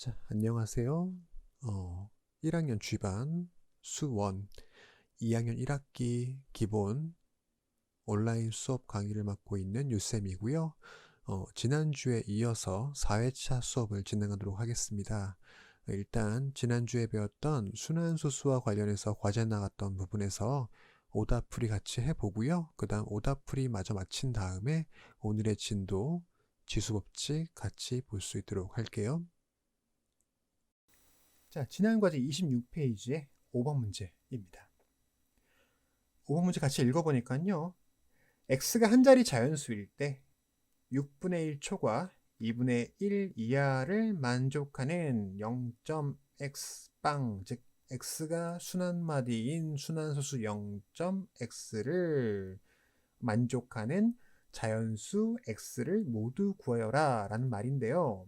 자, 안녕하세요. 1학년 G반 수원 2학년 1학기 기본 온라인 수업 강의를 맡고 있는 유쌤이고요. 지난주에 이어서 4회차 수업을 진행하도록 하겠습니다. 일단 지난주에 배웠던 순환소수와 관련해서 과제 나갔던 부분에서 오답풀이 같이 해보고요. 그 다음 오답풀이 마저 마친 다음에 오늘의 진도, 지수법칙 같이 볼 수 있도록 할게요. 자, 지난 과제 26페이지의 5번 문제입니다. 5번 문제 같이 읽어보니까요. x가 한 자리 자연수일 때 6분의 1초과 2분의 1 이하를 만족하는 0.x빵, 즉 x가 순환마디인 순환소수 0.x를 만족하는 자연수 x를 모두 구하여라 라는 말인데요.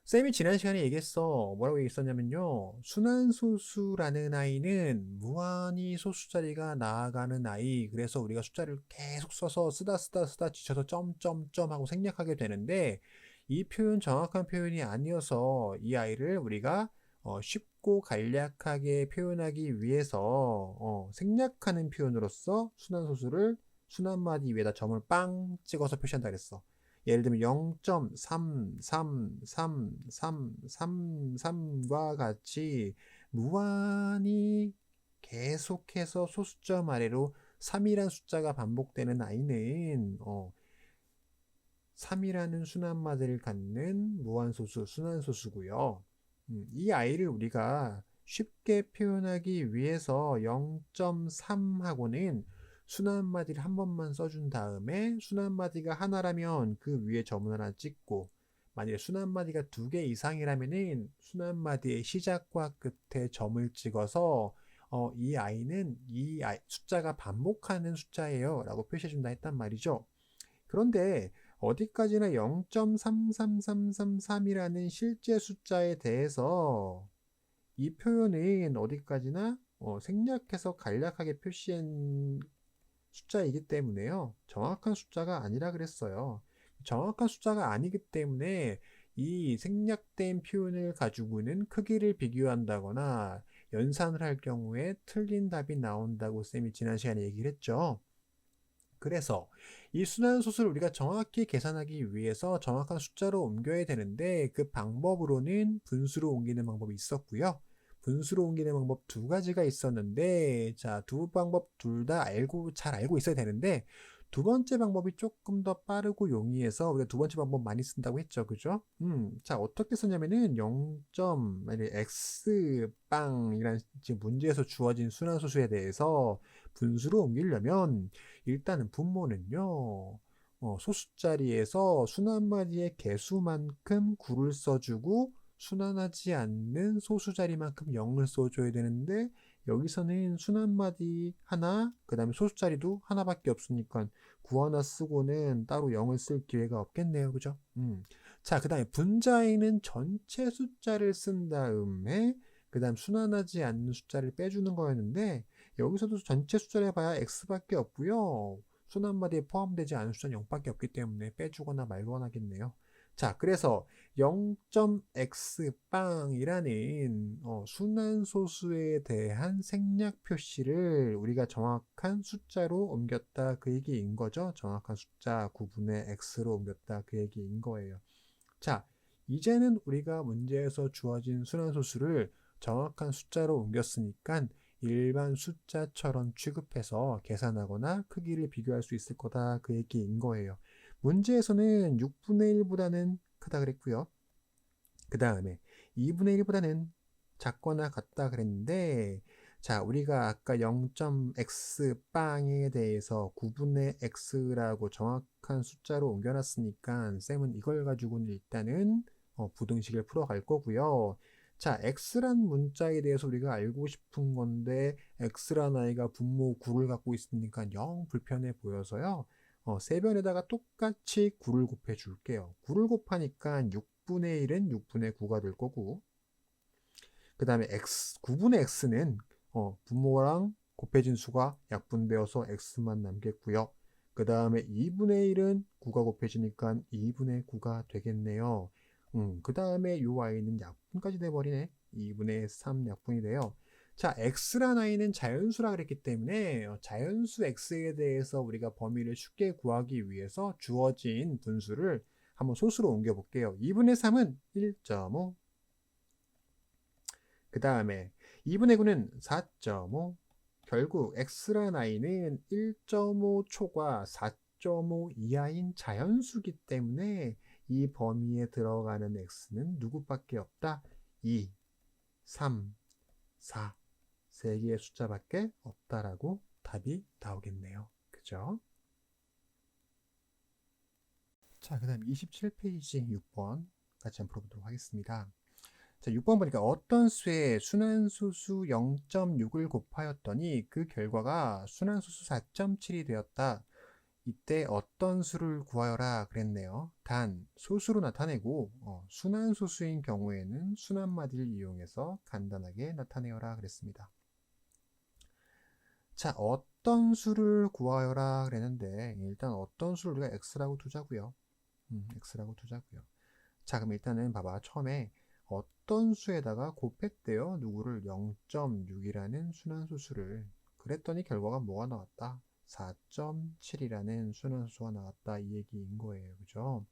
쌤이 지난 시간에 얘기했어. 뭐라고 얘기했었냐면요. 순환소수라는 아이는 무한히 소수 자리가 나아가는 아이. 그래서 우리가 숫자를 계속 써서 쓰다 지쳐서 점점점 하고 생략하게 되는데 이 표현 정확한 표현이 아니어서 이 아이를 우리가 쉽고 간략하게 표현하기 위해서 생략하는 표현으로서 순환소수를 순환마디 위에다 점을 빵 찍어서 표시한다 그랬어. 예를 들면 0.3333333과 같이 무한히 계속해서 소수점 아래로 3이라는 숫자가 반복되는 아이는 3이라는 순환마디를 갖는 무한소수, 순환소수고요. 이 아이를 우리가 쉽게 표현하기 위해서 0.3하고는 순환마디를 한 번만 써준 다음에 순환마디가 하나라면 그 위에 점을 하나 찍고 만약에 순환마디가 2개 이상이라면은 순환마디의 시작과 끝에 점을 찍어서 이 아이는 숫자가 반복하는 숫자예요 라고 표시해준다 했단 말이죠. 그런데 어디까지나 0.33333이라는 실제 숫자에 대해서 이 표현은 어디까지나 생략해서 간략하게 표시한 숫자이기 때문에요. 정확한 숫자가 아니라 그랬어요. 정확한 숫자가 아니기 때문에 이 생략된 표현을 가지고는 크기를 비교한다거나 연산을 할 경우에 틀린 답이 나온다고 쌤이 지난 시간에 얘기를 했죠. 그래서 이 순환소수를 우리가 정확히 계산하기 위해서 정확한 숫자로 옮겨야 되는데 그 방법으로는 분수로 옮기는 방법이 있었고요. 분수로 옮기는 방법 2가지가 있었는데 자, 두 방법 둘 다 잘 알고 있어야 되는데 두 번째 방법이 조금 더 빠르고 용이해서 우리가 두 번째 방법 많이 쓴다고 했죠. 그죠? 자, 어떻게 쓰냐면은 0.x 빵이라는 지금 문제에서 주어진 순환소수에 대해서 분수로 옮기려면 일단은 분모는요. 소수자리에서 순환마디의 개수만큼 9를 써주고 순환하지 않는 소수자리만큼 0을 써줘야 되는데 여기서는 순환마디 하나, 그 다음에 소수자리도 하나밖에 없으니까 9 하나 쓰고는 따로 0을 쓸 기회가 없겠네요. 그죠? 자, 그 다음에 분자에는 전체 숫자를 쓴 다음에 그 다음 순환하지 않는 숫자를 빼주는 거였는데 여기서도 전체 숫자를 해봐야 x밖에 없고요. 순환마디에 포함되지 않은 숫자는 0밖에 없기 때문에 빼주거나 말거나 하겠네요. 자, 그래서 0.x빵이라는 순환소수에 대한 생략 표시를 우리가 정확한 숫자로 옮겼다 그 얘기인 거죠. 정확한 숫자 9분의 x로 옮겼다 그 얘기인 거예요. 자, 이제는 우리가 문제에서 주어진 순환소수를 정확한 숫자로 옮겼으니까 일반 숫자처럼 취급해서 계산하거나 크기를 비교할 수 있을 거다 그 얘기인 거예요. 문제에서는 6분의 1보다는 크다 그랬고요. 그 다음에 2분의 1보다는 작거나 같다 그랬는데 자, 우리가 아까 0.x 빵에 대해서 9분의 x라고 정확한 숫자로 옮겨놨으니까 쌤은 이걸 가지고는 일단은 부등식을 풀어갈 거고요. 자, x란 문자에 대해서 우리가 알고 싶은 건데 x란 아이가 분모 9를 갖고 있으니까 영 불편해 보여서요. 세변에다가 똑같이 9를 곱해 줄게요. 9를 곱하니까 6분의 1은 6분의 9가 될 거고 그 다음에 9분의 x는 분모랑 곱해진 수가 약분되어서 x만 남겠고요. 그 다음에 2분의 1은 9가 곱해지니까 2분의 9가 되겠네요. 그 다음에 요 y는 약분까지 돼버리네. 2분의 3 약분이 돼요. 자, x란 i는 자연수라 그랬기 때문에 자연수 x에 대해서 우리가 범위를 쉽게 구하기 위해서 주어진 분수를 한번 소수로 옮겨 볼게요. 2분의 3은 1.5. 그 다음에 2분의 9는 4.5. 결국 x란 i는 1.5 초과 4.5 이하인 자연수기 때문에 이 범위에 들어가는 x는 누구밖에 없다? 2, 3, 4. 세 개의 숫자밖에 없다라고 답이 나오겠네요. 그죠? 자, 그 다음 27페이지 6번 같이 한번 풀어보도록 하겠습니다. 자, 6번 보니까 어떤 수에 순환소수 0.6을 곱하였더니 그 결과가 순환소수 4.7이 되었다. 이때 어떤 수를 구하여라 그랬네요. 단 소수로 나타내고 순환소수인 경우에는 순환마디를 이용해서 간단하게 나타내어라 그랬습니다. 자, 어떤 수를 구하여라 그랬는데 일단 어떤 수를 우리가 x라고 두자고요. x라고 두자고요. 자, 그럼 일단은 봐봐. 처음에 어떤 수에다가 곱했대요. 누구를 0.6이라는 순환소수를. 그랬더니 결과가 뭐가 나왔다? 4.7이라는 순환소수가 나왔다. 이 얘기인 거예요. 그죠?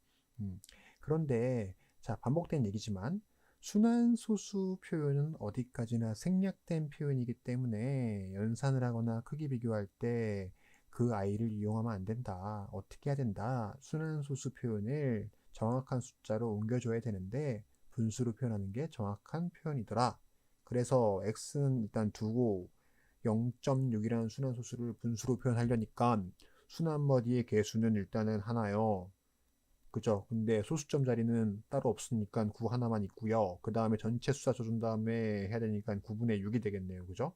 그런데 자, 반복된 얘기지만 순환소수 표현은 어디까지나 생략된 표현이기 때문에 연산을 하거나 크기 비교할 때 그 i를 이용하면 안 된다. 어떻게 해야 된다? 순환소수 표현을 정확한 숫자로 옮겨줘야 되는데 분수로 표현하는 게 정확한 표현이더라. 그래서 x는 일단 두고 0.6이라는 순환소수를 분수로 표현하려니까 순환머디의 개수는 일단은 하나요. 그죠? 근데 소수점 자리는 따로 없으니까 9 하나만 있고요. 그 다음에 전체 숫자 줘준 다음에 해야 되니까 9분의 6이 되겠네요. 그죠?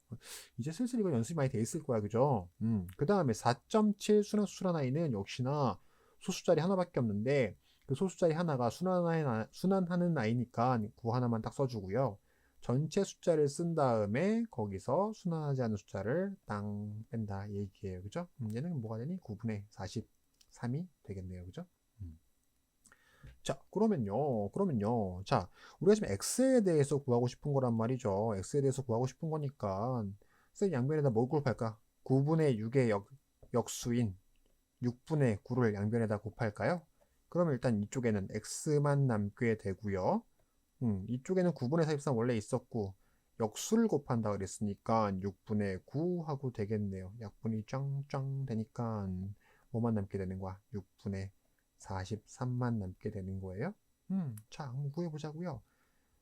이제 슬슬 이거 연습이 많이 돼 있을 거야. 그죠? 그 다음에 4.7 순환수란 아이는 역시나 소수 자리 하나밖에 없는데 그 소수 자리 하나가 순환하는 아이니까 9 하나만 딱 써주고요. 전체 숫자를 쓴 다음에 거기서 순환하지 않은 숫자를 땅 뺀다 얘기예요. 그죠? 얘는 뭐가 되니? 9분의 43이 되겠네요. 그죠? 자, 그러면요. 자, 우리가 지금 x에 대해서 구하고 싶은 거란 말이죠. x에 대해서 구하고 싶은 거니까, 쌤 양변에다 뭘 곱할까? 9분의 6의 역수인 6분의 9를 양변에다 곱할까요? 그러면 일단 이쪽에는 x만 남게 되고요. 이쪽에는 9분의 43 원래 있었고, 역수를 곱한다 그랬으니까 6분의 9 하고 되겠네요. 약분이 짱짱 되니까 뭐만 남게 되는 거야? 6분의 43만 남게 되는 거예요. 자, 한번 구해보자고요.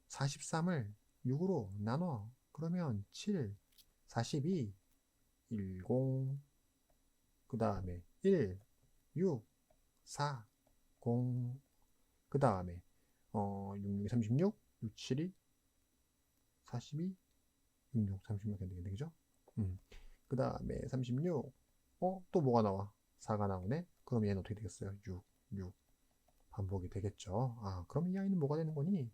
43을 6으로 나눠. 그러면 7, 42, 10, 그 다음에 1, 6, 4, 0, 그 다음에 6, 36, 6, 7이 42, 66, 36 되겠네, 그죠? 그 다음에 36, 또 뭐가 나와? 4가 나오네? 그럼 얘는 어떻게 되겠어요? 6, 6. 반복이 되겠죠. 아, 그럼 이 아이는 뭐가 되는 거니?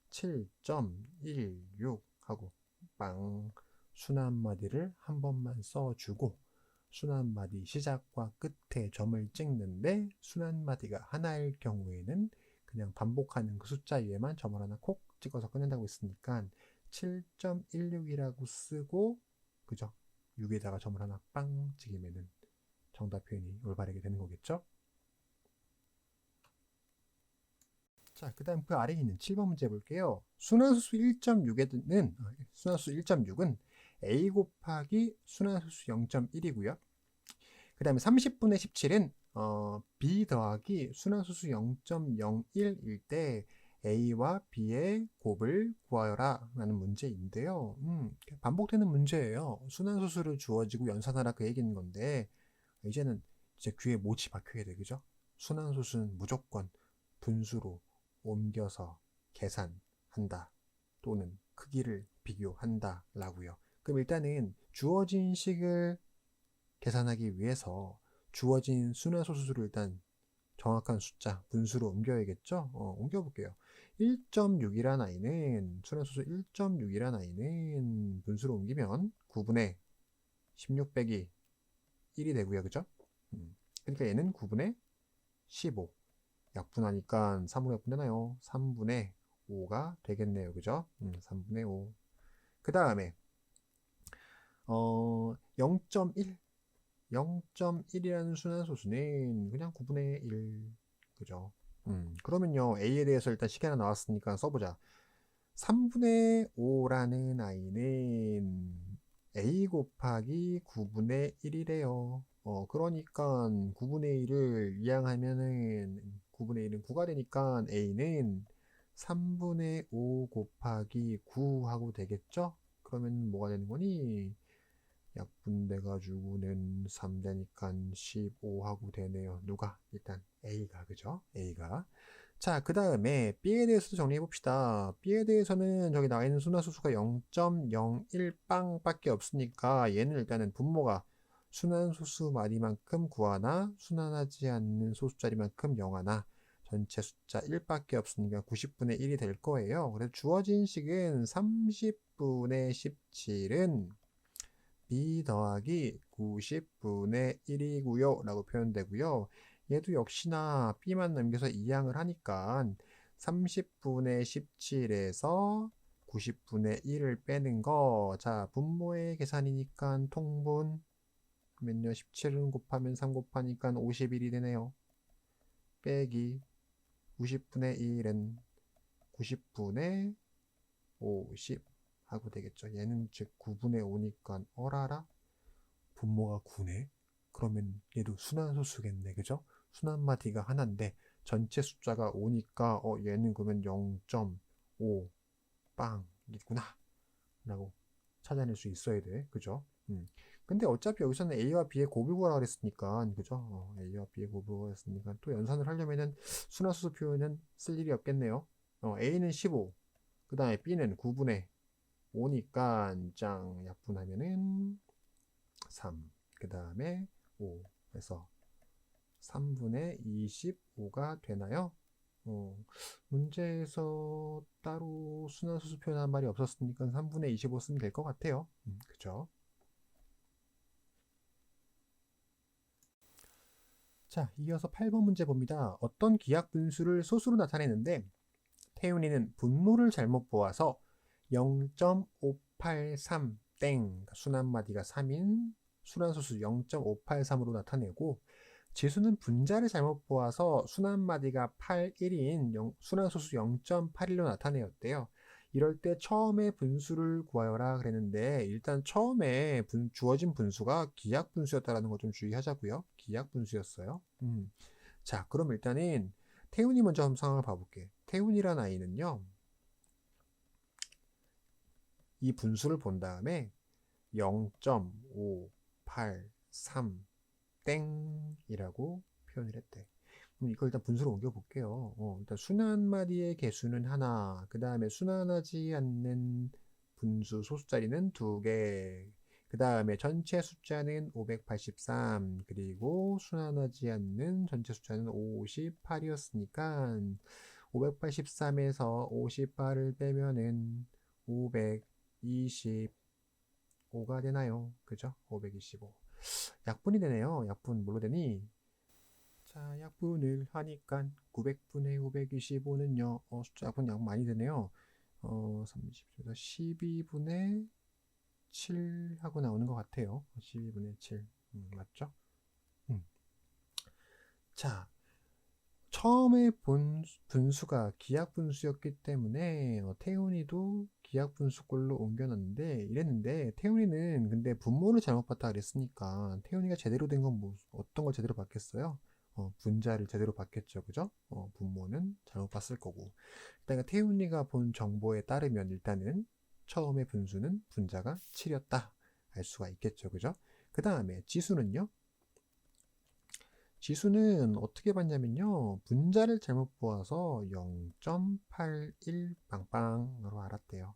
7.16 하고 빵 순환마디를 한 번만 써주고 순환마디 시작과 끝에 점을 찍는데 순환마디가 하나일 경우에는 그냥 반복하는 그 숫자 위에만 점을 하나 콕 찍어서 끝낸다고 했으니까 7.16이라고 쓰고 그죠? 6에다가 점을 하나 빵 찍으면은 정답 표현이 올바르게 되는 거겠죠? 자, 그 다음 그 아래에 있는 7번 문제 볼게요. 순환수수 1.6은 a 곱하기 순환수수 0.1이고요. 그 다음에 30분의 17은 b 더하기 순환수수 0.01일 때 a와 b의 곱을 구하여라 라는 문제인데요. 반복되는 문제예요. 순환수수를 주어지고 연산하라 그 얘기인 건데 이제는 이제 귀에 못이 박혀야 돼. 그죠? 순환수수는 무조건 분수로 옮겨서 계산한다 또는 크기를 비교한다 라고요. 그럼 일단은 주어진 식을 계산하기 위해서 주어진 순환소수를 일단 정확한 숫자 분수로 옮겨야겠죠. 옮겨볼게요. 1.6이란 아이는 순환소수 1.6이란 아이는 분수로 옮기면 9분의 16 빼기 1이 되고요. 그죠? 그러니까 얘는 9분의 15 약분하니까 3으로 약분되나요? 3분의 5가 되겠네요. 그죠? 3분의 5. 그 다음에 0.1 0.1이라는 순환소수는 그냥 9분의 1. 그죠? 그러면요, A에 대해서 일단 식이 하나 나왔으니까 써보자. 3분의 5라는 아이는 A 곱하기 9분의 1이래요. 그러니까 9분의 1을 이항하면은 9분의 1은 9가 되니까 A는 3분의 5 곱하기 9 하고 되겠죠? 그러면 뭐가 되는 거니? 약분돼가지고는 3 되니까 15 하고 되네요. 누가? 일단 A가, 그죠? A가. 자, 그 다음에 B에 대해서도 정리해 봅시다. B에 대해서는 저기 나와 있는 순환소수가 0.01빵 밖에 없으니까 얘는 일단은 분모가 순환소수 마디만큼 구하나 순환하지 않는 소수자리만큼 0하나 전체 숫자 1밖에 없으니까 90분의 1이 될 거예요. 그래서 주어진 식은 30분의 17은 B 더하기 90분의 1이고요 라고 표현되고요. 얘도 역시나 B만 남겨서 이항을 하니까 30분의 17에서 90분의 1을 빼는 거. 자, 분모의 계산이니까 통분. 그러면요, 17은 곱하면 3 곱하니까 51이 되네요. 빼기 90분의 1은 90분의 50 하고 되겠죠. 얘는 즉 9분의 5니까 어라라? 분모가 9네. 그러면 얘도 순환소수겠네. 그죠? 순환마디가 하나인데 전체 숫자가 5니까 얘는 그러면 0.5 빵이구나 라고 찾아낼 수 있어야 돼. 그죠? 근데 어차피 여기서는 A와 B의 곱을 구하라 그랬으니까 그죠? A와 B의 곱을 구하라 그랬으니까 또 연산을 하려면은 순환소수 표현은 쓸 일이 없겠네요. A는 15, 그 다음에 B는 9분의 5니까 짱 약분하면은 3, 그 다음에 5 해서 3분의 25가 되나요? 문제에서 따로 순환소수 표현한 말이 없었으니까 3분의 25 쓰면 될 것 같아요. 그죠? 자, 이어서 8번 문제 봅니다. 어떤 기하 분수를 소수로 나타내는데 태훈이는 분모를 잘못 보아서 0.583 땡, 순환마디가 3인 순환소수 0.583으로 나타내고 지수는 분자를 잘못 보아서 순환마디가 81인 순환소수 0.81로 나타내었대요. 이럴 때 처음에 분수를 구하여라 그랬는데 일단 처음에 주어진 분수가 기하분수였다는 거 좀 주의하자고요. 기하분수였어요. 자, 그럼 일단은 태훈이 먼저 한번 상황을 봐볼게. 태훈이란 아이는요. 이 분수를 본 다음에 0.583 땡이라고 표현을 했대. 그럼 이걸 일단 분수로 옮겨 볼게요. 일단 순환마디의 개수는 하나, 그 다음에 순환하지 않는 분수 소수자리는 2개, 그 다음에 전체 숫자는 583, 그리고 순환하지 않는 전체 숫자는 58이었으니까 583에서 58을 빼면은 525가 되나요? 그죠? 525. 약분이 되네요. 약분 뭘로 되니? 자, 약분을 하니까 900분의 525는요. 숫자 약분 약 많이 되네요. 30에서 12분의 7 하고 나오는 것 같아요. 12분의 7. 맞죠? 음. 자, 처음에 본 분수가 기하분수였기 때문에 태훈이도 기하분수꼴로 옮겨놨는데 이랬는데 태훈이는 근데 분모를 잘못 봤다 그랬으니까 태훈이가 제대로 된 건 뭐, 어떤 걸 제대로 봤겠어요? 분자를 제대로 봤겠죠, 그죠? 분모는 잘못 봤을 거고 일단 태훈이가 본 정보에 따르면 일단은 처음에 분수는 분자가 7이었다 알 수가 있겠죠, 그죠? 그 다음에 지수는요? 지수는 어떻게 봤냐면요. 분자를 잘못 보아서 0.81 빵빵으로 알았대요.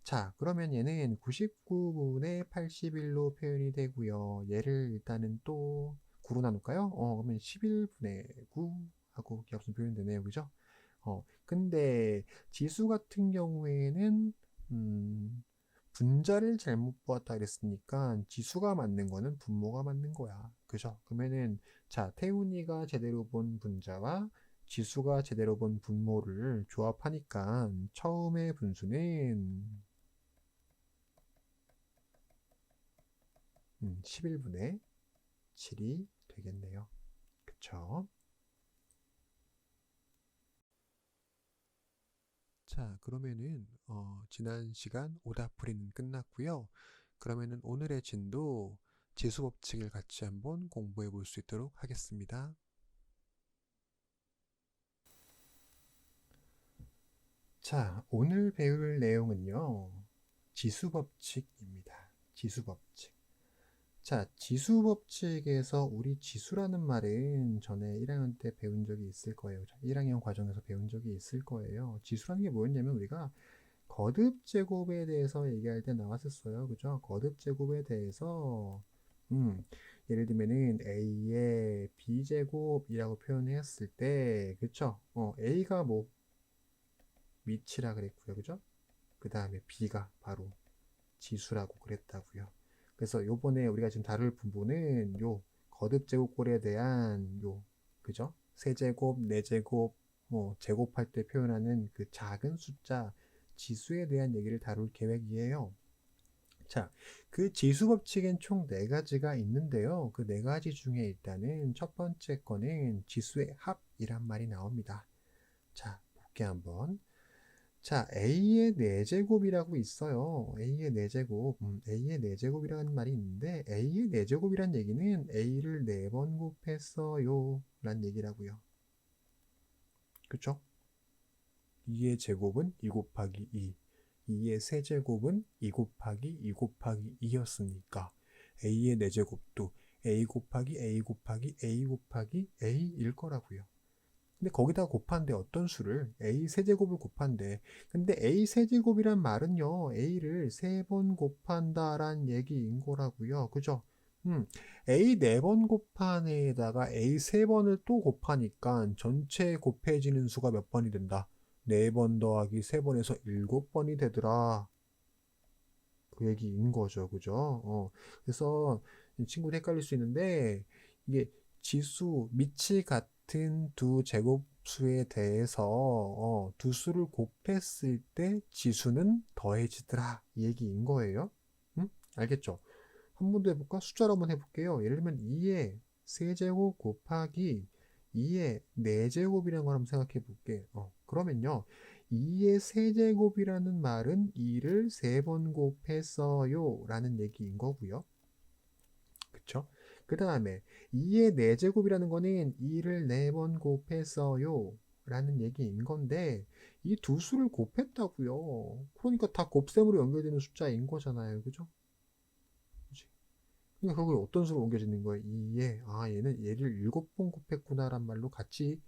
자, 그러면 얘는 99분의 81로 표현이 되고요. 얘를 일단은 또 9로 나눌까요? 그러면 11분의 9 하고 기하분 표현이 되네요. 그죠? 근데 지수 같은 경우에는 분자를 잘못 보았다 그랬으니까 지수가 맞는 거는 분모가 맞는 거야. 그죠? 그러면은 자, 태훈이가 제대로 본 분자와 지수가 제대로 본 분모를 조합하니까 처음의 분수는 11분의 7이 되겠네요. 그쵸? 자, 그러면은 지난 시간 오답풀이는 끝났고요. 그러면은 오늘의 진도 지수 법칙을 같이 한번 공부해 볼 수 있도록 하겠습니다. 자, 오늘 배울 내용은요. 지수 법칙입니다. 지수 법칙. 자, 지수 법칙에서 우리 지수라는 말은 전에 1학년 때 배운 적이 있을 거예요. 1학년 과정에서 배운 적이 있을 거예요. 지수라는 게 뭐였냐면 우리가 거듭 제곱에 대해서 얘기할 때 나왔었어요. 그죠? 거듭 제곱에 대해서 예를 들면은 a의 b제곱이라고 표현했을 때 그쵸? a가 뭐 밑이라 그랬고요. 그죠? 그 다음에 b가 바로 지수라고 그랬다고요. 그래서 요번에 우리가 지금 다룰 부분은 요 거듭 제곱꼴에 대한 요 그죠? 세제곱, 네제곱, 뭐 제곱할 때 표현하는 그 작은 숫자 지수에 대한 얘기를 다룰 계획이에요. 자, 그 지수 법칙엔 총 4가지가 있는데요. 그 4가지 중에 일단은 첫 번째 거는 지수의 합이란 말이 나옵니다. 자, 볼게 한번. 자, A의 4제곱이라고 있어요. A의 4제곱. A의 4제곱이라는 말이 있는데, A의 4제곱이란 얘기는 A를 4번 곱했어요. 란 얘기라고요. 그쵸? 2의 제곱은 2 곱하기 2. 2의 세제곱은 2 곱하기 2 곱하기 2였으니까, A의 4제곱도 A 곱하기 A 곱하기 A 곱하기 A일 거라고요. 근데 거기다 곱한데 어떤 수를 a 세제곱을 곱한데 근데 a 세제곱이란 말은요 a를 3번 곱한다란 얘기인 거라고요. 그죠? a 4번 곱한 애에다가 a 3번을 또 곱하니까 전체 곱해지는 수가 몇 번이 된다? 4번 더하기 3번에서 7번이 되더라. 그 얘기인 거죠. 그죠? 그래서 친구들 헷갈릴 수 있는데 이게 지수, 밑이 같은 두 제곱수에 대해서 두 수를 곱했을 때 지수는 더해지더라. 이 얘기인 거예요. 알겠죠? 한 번 더 해볼까? 숫자로 한번 해볼게요. 예를 들면 2의 세제곱 곱하기 2의 4제곱이라는 걸 한번 생각해 볼게. 그러면요. 2의 세제곱이라는 말은 2를 3번 곱했어요. 라는 얘기인 거고요. 그쵸? 그 다음에 2의 4제곱이라는 거는 2를 4번 곱했어요. 라는 얘기인 건데 이 두 수를 곱했다고요. 그러니까 다 곱셈으로 연결되는 숫자인 거잖아요. 그죠? 그러니까 그걸 어떤 수로 옮겨지는 거예요? 2에 얘는 얘를 7번 곱했구나란 말로 같이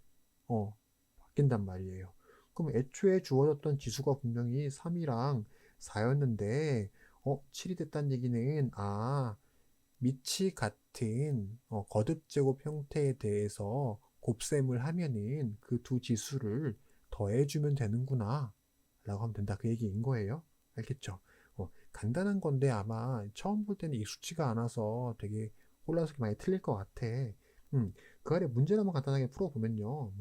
바뀐단 말이에요. 그럼 애초에 주어졌던 지수가 분명히 3이랑 4였는데 7이 됐다는 얘기는 밑이 같은 거듭제곱 형태에 대해서 곱셈을 하면은 그 두 지수를 더해주면 되는구나 라고 하면 된다 그 얘기인 거예요. 알겠죠? 간단한 건데 아마 처음 볼 때는 익숙치가 않아서 되게 혼란스럽게 많이 틀릴 것 같아. 그 아래 문제를 한번 간단하게 풀어보면요.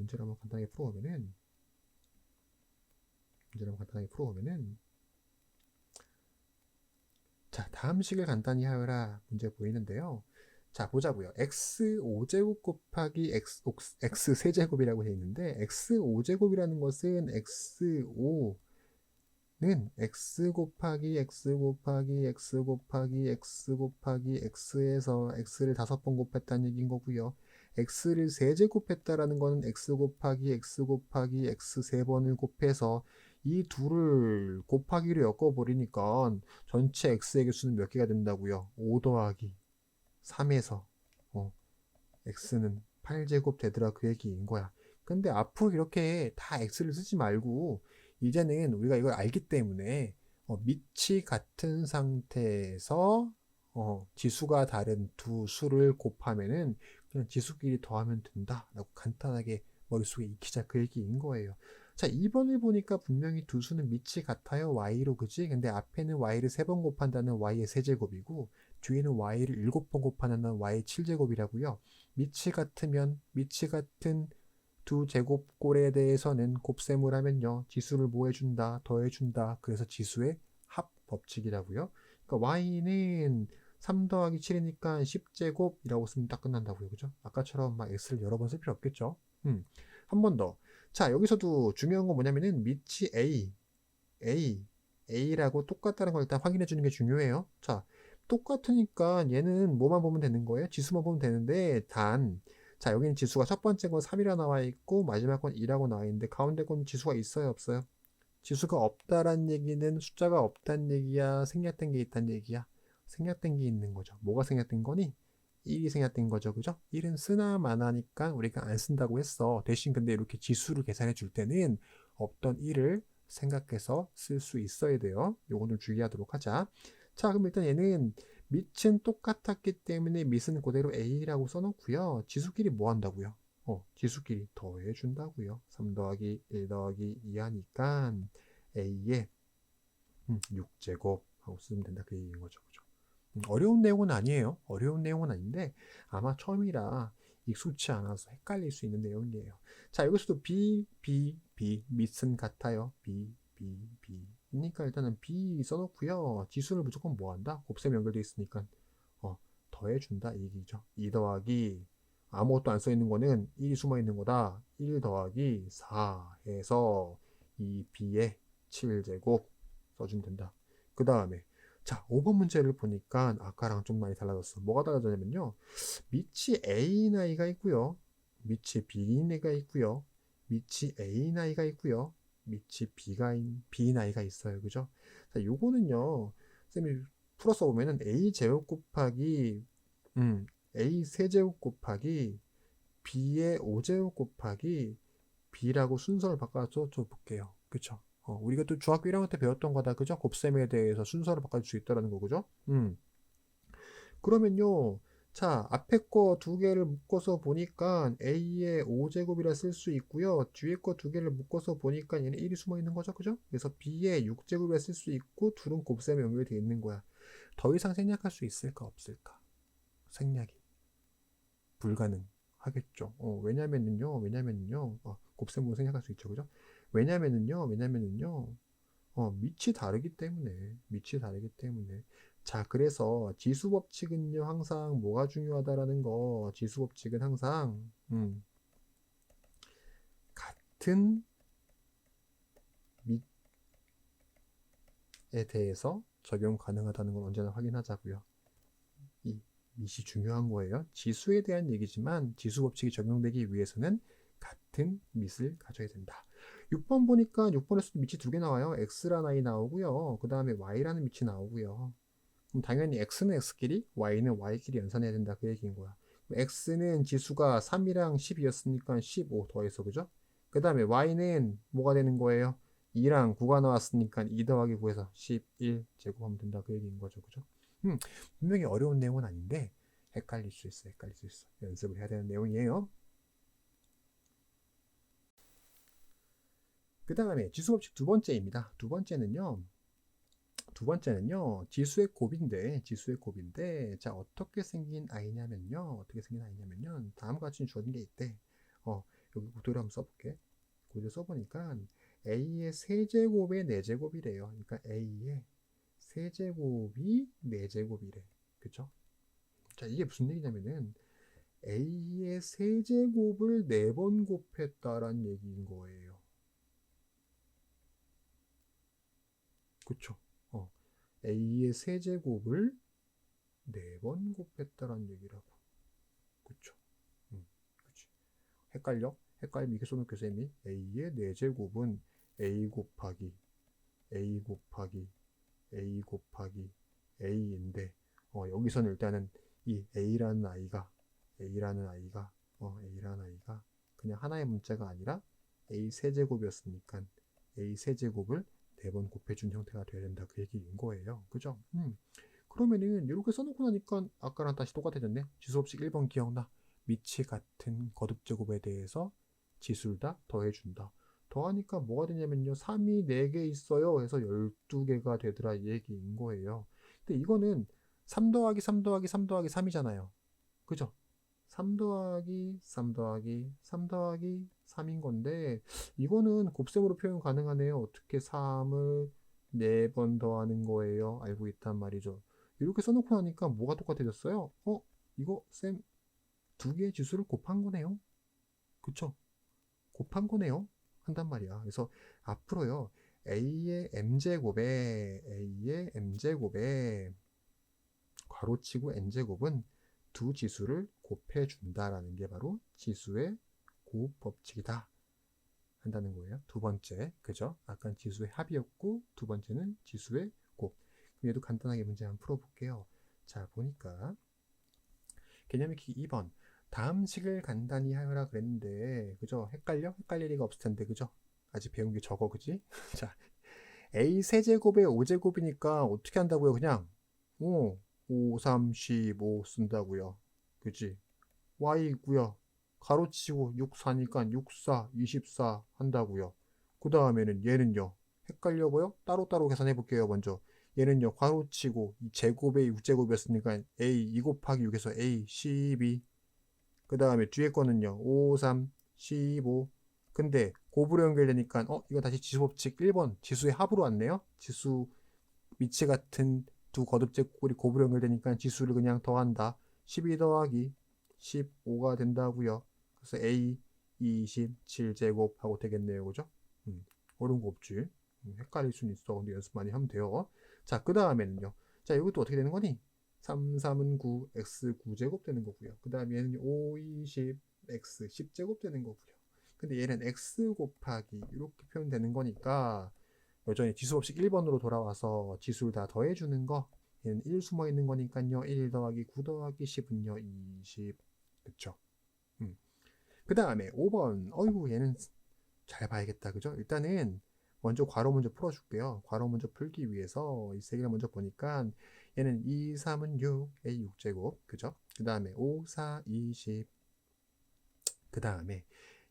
자, 다음 식을 간단히 하여라 문제 보이는데요. 자, 보자고요. x 5제곱 곱하기 x 세제곱이라고 되어 있는데 x 5제곱이라는 것은 x5는 x 곱하기 x 곱하기 x 곱하기 x 곱하기 x에서 x를 5번 곱했다는 얘기인 거고요. x를 세제곱했다라는 거는 x 곱하기 x 곱하기 x 3번을 곱해서 이 둘을 곱하기로 엮어버리니까 전체 x의 개수는 몇 개가 된다고요? 5 더하기 3에서 x는 8제곱 되더라 그 얘기인 거야. 근데 앞으로 이렇게 다 x를 쓰지 말고 이제는 우리가 이걸 알기 때문에 밑이 같은 상태에서 지수가 다른 두 수를 곱하면은 그냥 지수끼리 더하면 된다라고 간단하게 머릿속에 익히자 그 얘기인 거예요. 자, 2번을 보니까 분명히 두 수는 밑이 같아요. y로 그지? 근데 앞에는 y를 3번 곱한다는 y의 세제곱이고 뒤에는 y를 7번 곱한다는 y의 7제곱이라고요. 밑이 같으면 밑이 같은 두 제곱꼴에 대해서는 곱셈을 하면요. 지수를 뭐 해준다? 더해준다. 그래서 지수의 합 법칙이라고요. 그러니까 y는 3 더하기 7이니까 10제곱이라고 쓰면 딱 끝난다고요. 그죠? 아까처럼 막 x를 여러 번 쓸 필요 없겠죠. 한 번 더. 자, 여기서도 중요한 건 뭐냐면은 밑이 a라고 똑같다는 걸 일단 확인해 주는 게 중요해요. 자, 똑같으니까 얘는 뭐만 보면 되는 거예요? 지수만 보면 되는데 자, 여기는 지수가 첫 번째 건 3이라 나와 있고 마지막 건 2라고 나와 있는데 가운데 건 지수가 있어요, 없어요? 지수가 없다란 얘기는 숫자가 없다는 얘기야, 생략된 게 있다는 얘기야? 생략된 게 있는 거죠. 뭐가 생략된 거니? 1이 생략된 거죠. 그죠? 1은 쓰나 마나니까 우리가 안 쓴다고 했어. 대신 근데 이렇게 지수를 계산해 줄 때는 없던 1을 생각해서 쓸 수 있어야 돼요. 요거는 주의하도록 하자. 자, 그럼 일단 얘는 밑은 똑같았기 때문에 밑은 그대로 A라고 써놓고요. 지수끼리 뭐 한다고요? 지수끼리 더해 준다고요. 3 더하기 1 더하기 2 하니까 A에 6제곱 하고 쓰면 된다. 그 얘기인 거죠. 그죠? 어려운 내용은 아니에요. 어려운 내용은 아닌데 아마 처음이라 익숙치 않아서 헷갈릴 수 있는 내용이에요. 자, 여기서도 B, 밑은 같아요. B. 그러니까 일단은 B 써놓고요. 지수를 무조건 뭐 한다? 곱셈 연결되어 있으니까 더해준다 이 얘기죠. 2 더하기 아무것도 안 써있는 거는 1이 숨어있는 거다. 1 더하기 4 해서 이 B에 7제곱 써주면 된다. 그 다음에 자, 5번 문제를 보니까 아까랑 좀 많이 달라졌어. 뭐가 달라졌냐면요. 밑이 A 나이가 있고요. 밑이 B 나이가 있고요. 밑이 A 나이가 있고요. 밑이 B 나이가 있어요. 그죠? 자, 요거는요. 쌤이 풀어서 보면은 A 제곱 곱하기 A 세제곱 곱하기 B의 5제곱 곱하기 B라고 순서를 바꿔서 줘 볼게요. 그쵸? 우리가 또 중학교 1학년 때 배웠던 거다. 그죠? 곱셈에 대해서 순서를 바꿔줄 수 있다는 거. 그죠? 그러면요. 자, 앞에 거 두 개를 묶어서 보니까 A의 5제곱이라 쓸 수 있고요. 뒤에 거 두 개를 묶어서 보니까 얘는 1이 숨어 있는 거죠. 그죠? 그래서 B의 6제곱이라 쓸 수 있고 둘은 곱셈에 연결되어 있는 거야. 더 이상 생략할 수 있을까 없을까? 생략이 불가능하겠죠. 왜냐면은요. 곱셈으로 생략할 수 있죠. 그죠? 왜냐면은요. 밑이 다르기 때문에. 자, 그래서 지수 법칙은요, 항상 뭐가 중요하다라는 거, 지수 법칙은 항상, 같은 밑에 대해서 적용 가능하다는 걸 언제나 확인하자고요. 이 밑이 중요한 거예요. 지수에 대한 얘기지만 지수 법칙이 적용되기 위해서는 같은 밑을 가져야 된다. 6번 보니까 6번에서도 밑이 두 개 나와요. x라는 i 나오고요. 그 다음에 y라는 밑이 나오고요. 그럼 당연히 x는 x끼리, y는 y끼리 연산해야 된다. 그 얘기인 거야. x는 지수가 3이랑 10이었으니까 15 더해서, 그죠? 그 다음에 y는 뭐가 되는 거예요? 2랑 9가 나왔으니까 2 더하기 9에서 11 제곱하면 된다. 그 얘기인 거죠. 그죠? 분명히 어려운 내용은 아닌데 헷갈릴 수 있어. 연습을 해야 되는 내용이에요. 그 다음에 지수법칙 두 번째입니다. 두 번째는요. 지수의 곱인데 자, 어떻게 생긴 i냐면요. 다음과 같이 주어진 게 있대. 여기 구도를 한번 써볼게. 구도 써보니까 a의 세제곱의 4제곱이래요. 그러니까 a의 세제곱이 4제곱이래. 그쵸? 자, 이게 무슨 얘기냐면은 a의 세제곱을 4번 곱했다라는 얘기인 거예요. 그쵸? a의 세제곱을 4번 곱했다라는 얘기라고. 그쵸? 그치. 헷갈리면 이렇게 써놓을게, 쌤이. a의 4제곱은 a 곱하기 a인데, 여기서는 일단은 이 A라는 아이가 그냥 하나의 문자가 아니라 A 세제곱이었으니까 A 세제곱을 4번 곱해준 형태가 되어야 된다. 그 얘기인 거예요. 그죠? 그러면은 이렇게 써놓고 나니까 아까랑 다시 똑같아졌네. 지수법칙 1번 기억나? 밑이 같은 거듭제곱에 대해서 지수를 다 더해준다. 더하니까 뭐가 되냐면요. 3이 4개 있어요. 해서 12개가 되더라. 이 얘기인 거예요. 근데 이거는 3 더하기 3 더하기 3 더하기 3이잖아요. 그죠? 3 더하기 3 더하기 3 더하기 3인 건데 이거는 곱셈으로 표현 가능하네요. 어떻게 3을 4번 더하는 거예요? 알고 있단 말이죠. 이렇게 써놓고 나니까 뭐가 똑같아졌어요? 이거 쌤 두 개의 지수를 곱한 거네요. 그쵸? 곱한 거네요. 한단 말이야. 그래서 앞으로요. A의 m제곱에 괄호치고 n제곱은 두 지수를 곱해준다라는 게 바로 지수의 곱 법칙이다 한다는 거예요. 두 번째, 그죠? 아까 지수의 합이었고 두 번째는 지수의 곱. 그럼 얘도 간단하게 문제 한번 풀어볼게요. 자, 보니까 개념 익히기 2번. 다음 식을 간단히 하여라 그랬는데, 그죠? 헷갈릴 리가 없을 텐데, 그죠? 아직 배운 게 적어, 그지? 자, A 세제곱에 5제곱이니까 어떻게 한다고요? 그냥 5, 3, 15 쓴다고요. 그지? Y고요. 가로치고 6, 4니까 6, 4, 24 한다고요. 그 다음에는 얘는요. 헷갈려 보여? 따로따로 계산해 볼게요. 먼저 얘는요. 가로치고 제곱에 6제곱이었으니까 A 2 곱하기 6에서 A 12. 그 다음에 뒤에 거는요. 5, 3, 15. 근데 곱으로 연결되니까 이거 다시 지수법칙 1번 지수의 합으로 왔네요. 지수 위치 같은 두 거듭제꼴이 곱으로 연결되니까 지수를 그냥 더한다. 12 더하기 15가 된다고요. 그래서 A 27제곱 하고 되겠네요. 그죠? 어려운 거 없지. 헷갈릴 수는 있어. 근데 연습 많이 하면 돼요. 자, 그 다음에는요. 자, 이것도 어떻게 되는 거니? 3, 3은 9, x 9제곱 되는 거고요. 그 다음에 얘는 5, 20, x 10제곱 되는 거고요. 근데 얘는 x 곱하기 이렇게 표현되는 거니까 여전히 지수법칙 1번으로 돌아와서 지수를 다 더해주는 거. 얘는 1 숨어 있는 거니까요. 1 더하기 9 더하기 10은요. 20. 그쵸? 그 다음에 5번. 어이구, 얘는 잘 봐야겠다. 그죠? 일단은 먼저 괄호 먼저 풀어줄게요. 괄호 먼저 풀기 위해서 이 세 개를 먼저 보니까 얘는 2, 3은 6, A 6제곱. 그죠? 그 다음에 5, 4, 20. 그 다음에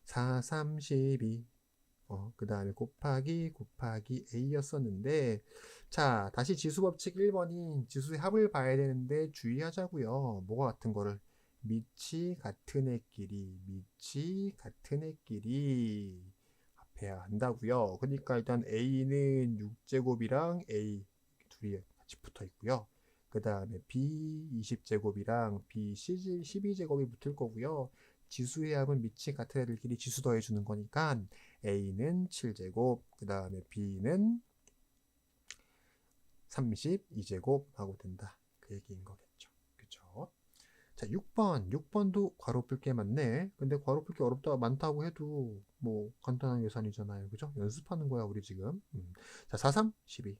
4, 3, 12. 그 다음에 곱하기 A였었는데, 자, 다시 지수법칙 1번인 지수의 합을 봐야 되는데 주의하자고요. 뭐가 같은 거를? 밑이 같은 애끼리 합해야 한다고요. 그러니까 일단 A는 6제곱이랑 A 둘이 같이 붙어 있고요. 그 다음에 B 20제곱이랑 B 12제곱이 붙을 거고요. 지수의 합은 밑이 같은 애들끼리 지수 더해주는 거니까 A는 7제곱, 그 다음에 B는 32제곱 하고 된다. 그 얘기인 거겠죠. 그쵸? 자, 6번도 괄호 풀게 많네. 근데 괄호 풀게 어렵다, 많다고 해도 뭐 간단한 계산이잖아요. 그죠? 연습하는 거야, 우리 지금. 자, 4, 3, 12.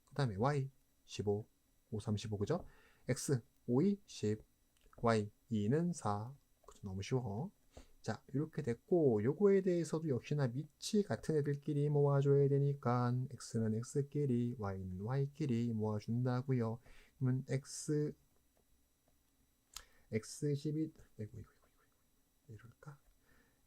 그 다음에 Y 15, 5, 3, 15. 그죠? X 5, 2, 10. Y 2는 4. 그죠? 너무 쉬워. 자, 이렇게 됐고 요거에 대해서도 역시나 밑이 같은 애들끼리 모아줘야 되니까 x는 x끼리 y는 y끼리 모아준다고요. 그러면 x12 이럴까?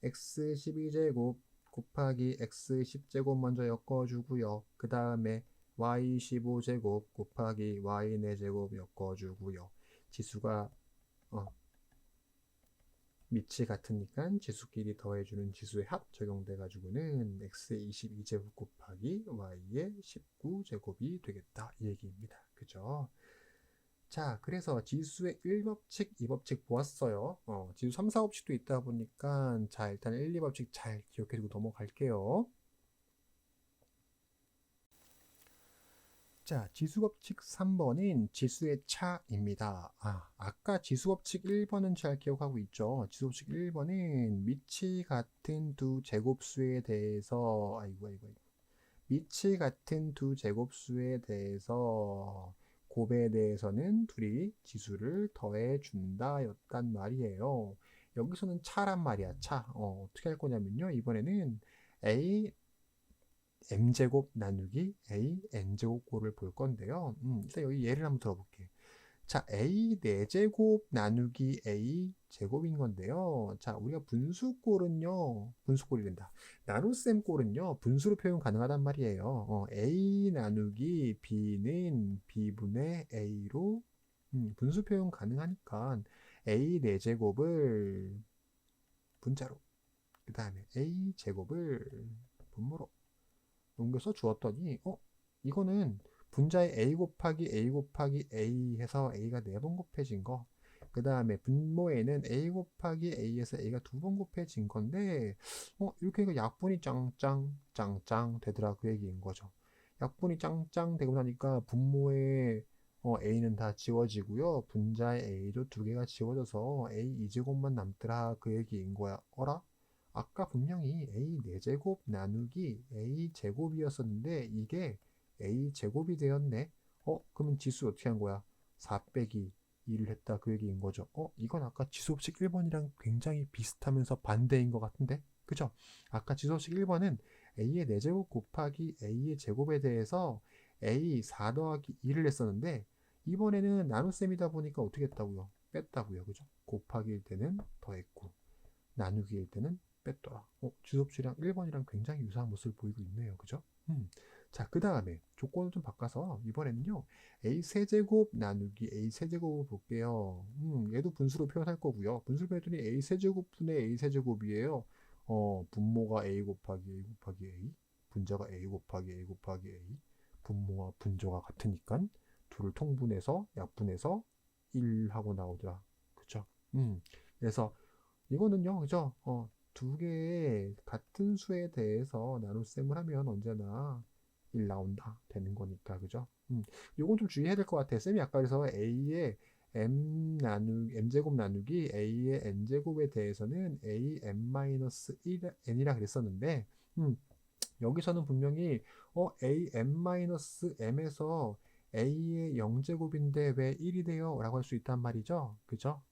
x12제곱 곱하기 x10제곱 먼저 엮어주고요. 그 다음에 y15제곱 곱하기 y4제곱 엮어주고요. 지수가 밑이 같으니까 지수끼리 더해주는 지수의 합 적용돼 가지고는 x의 22제곱 곱하기 y의 19제곱이 되겠다 이 얘기입니다. 그죠? 자, 그래서 지수의 1법칙, 2법칙 보았어요. 지수 3, 4법칙도 있다 보니까 자, 일단 1, 2법칙 잘 기억해두고 넘어갈게요. 자, 지수법칙 3번인 지수의 차입니다. 아까 지수법칙 1번은 잘 기억하고 있죠. 지수법칙 1번은 밑이 같은 두 제곱수에 대해서 밑이 같은 두 제곱수에 대해서 곱에 대해서는 둘이 지수를 더해 준다 였단 말이에요. 여기서는 차란 말이야. 차. 어떻게 할 거냐면요. 이번에는 A m제곱 나누기 a n제곱꼴을 볼 건데요. 일단 여기 예를 한번 들어볼게. 자, a 4제곱 나누기 a 제곱인 건데요. 자, 우리가 분수꼴이 된다. 나눗셈 꼴은요, 분수로 표현 가능하단 말이에요. a 나누기 b는 b분의 a로 분수 표현 가능하니까 a 4제곱을 분자로, 그 다음에 a 제곱을 분모로 옮겨서 주었더니 이거는 분자에 a 곱하기 a 곱하기 a 해서 a가 4번 곱해진 거, 그 다음에 분모에는 a 곱하기 a에서 a가 2번 곱해진 건데 이렇게 하니까 약분이 짱짱 되더라, 그 얘기인 거죠. 약분이 짱짱 되고 나니까 분모에 a는 다 지워지고요, 분자에 a도 2개가 지워져서 a 2제곱만 남더라, 그 얘기인 거야. 어라? 아까 분명히 a 4제곱 나누기 a 제곱이었었는데 이게 a 제곱이 되었네. 그러면 지수 어떻게 한 거야? 4 빼기 2를 했다, 그 얘기인 거죠. 이건 아까 지수법칙 1번이랑 굉장히 비슷하면서 반대인 것 같은데, 그죠? 아까 지수법칙 1번은 a의 4제곱 곱하기 a의 제곱에 대해서 a 4 더하기 2를 했었는데, 이번에는 나눗셈이다 보니까 어떻게 했다고요? 뺐다고요, 그죠? 곱하기일 때는 더했고 나누기일 때는 뺐더라. 지수법칙이랑 1번이랑 굉장히 유사한 모습을 보이고 있네요, 그죠? 자, 그 다음에 조건을 좀 바꿔서 이번에는요, a 세제곱 나누기 a 세제곱을 볼게요. 얘도 분수로 표현할 거고요. 분수로 표현했더니 a 세제곱분의 a 세제곱이에요. 분모가 a 곱하기 a 곱하기 a, 분자가 a 곱하기 a 곱하기 a, 분모와 분조가 같으니까 둘을 통분해서 약분해서 1하고 나오더라, 그쵸? 그래서 이거는요, 그죠? 두 개의 같은 수에 대해서 나눗셈을 하면 언제나 1 나온다 되는 거니까, 그죠? 요건 좀 주의해야 될 것 같아요. 쌤이 아까 그래서 a의 m제곱 나누기 a의 n제곱에 대해서는 a m-n이라 그랬었는데, 여기서는 분명히 a m-m에서 a의 0제곱인데 왜 1이 돼요? 라고 할 수 있단 말이죠, 그죠?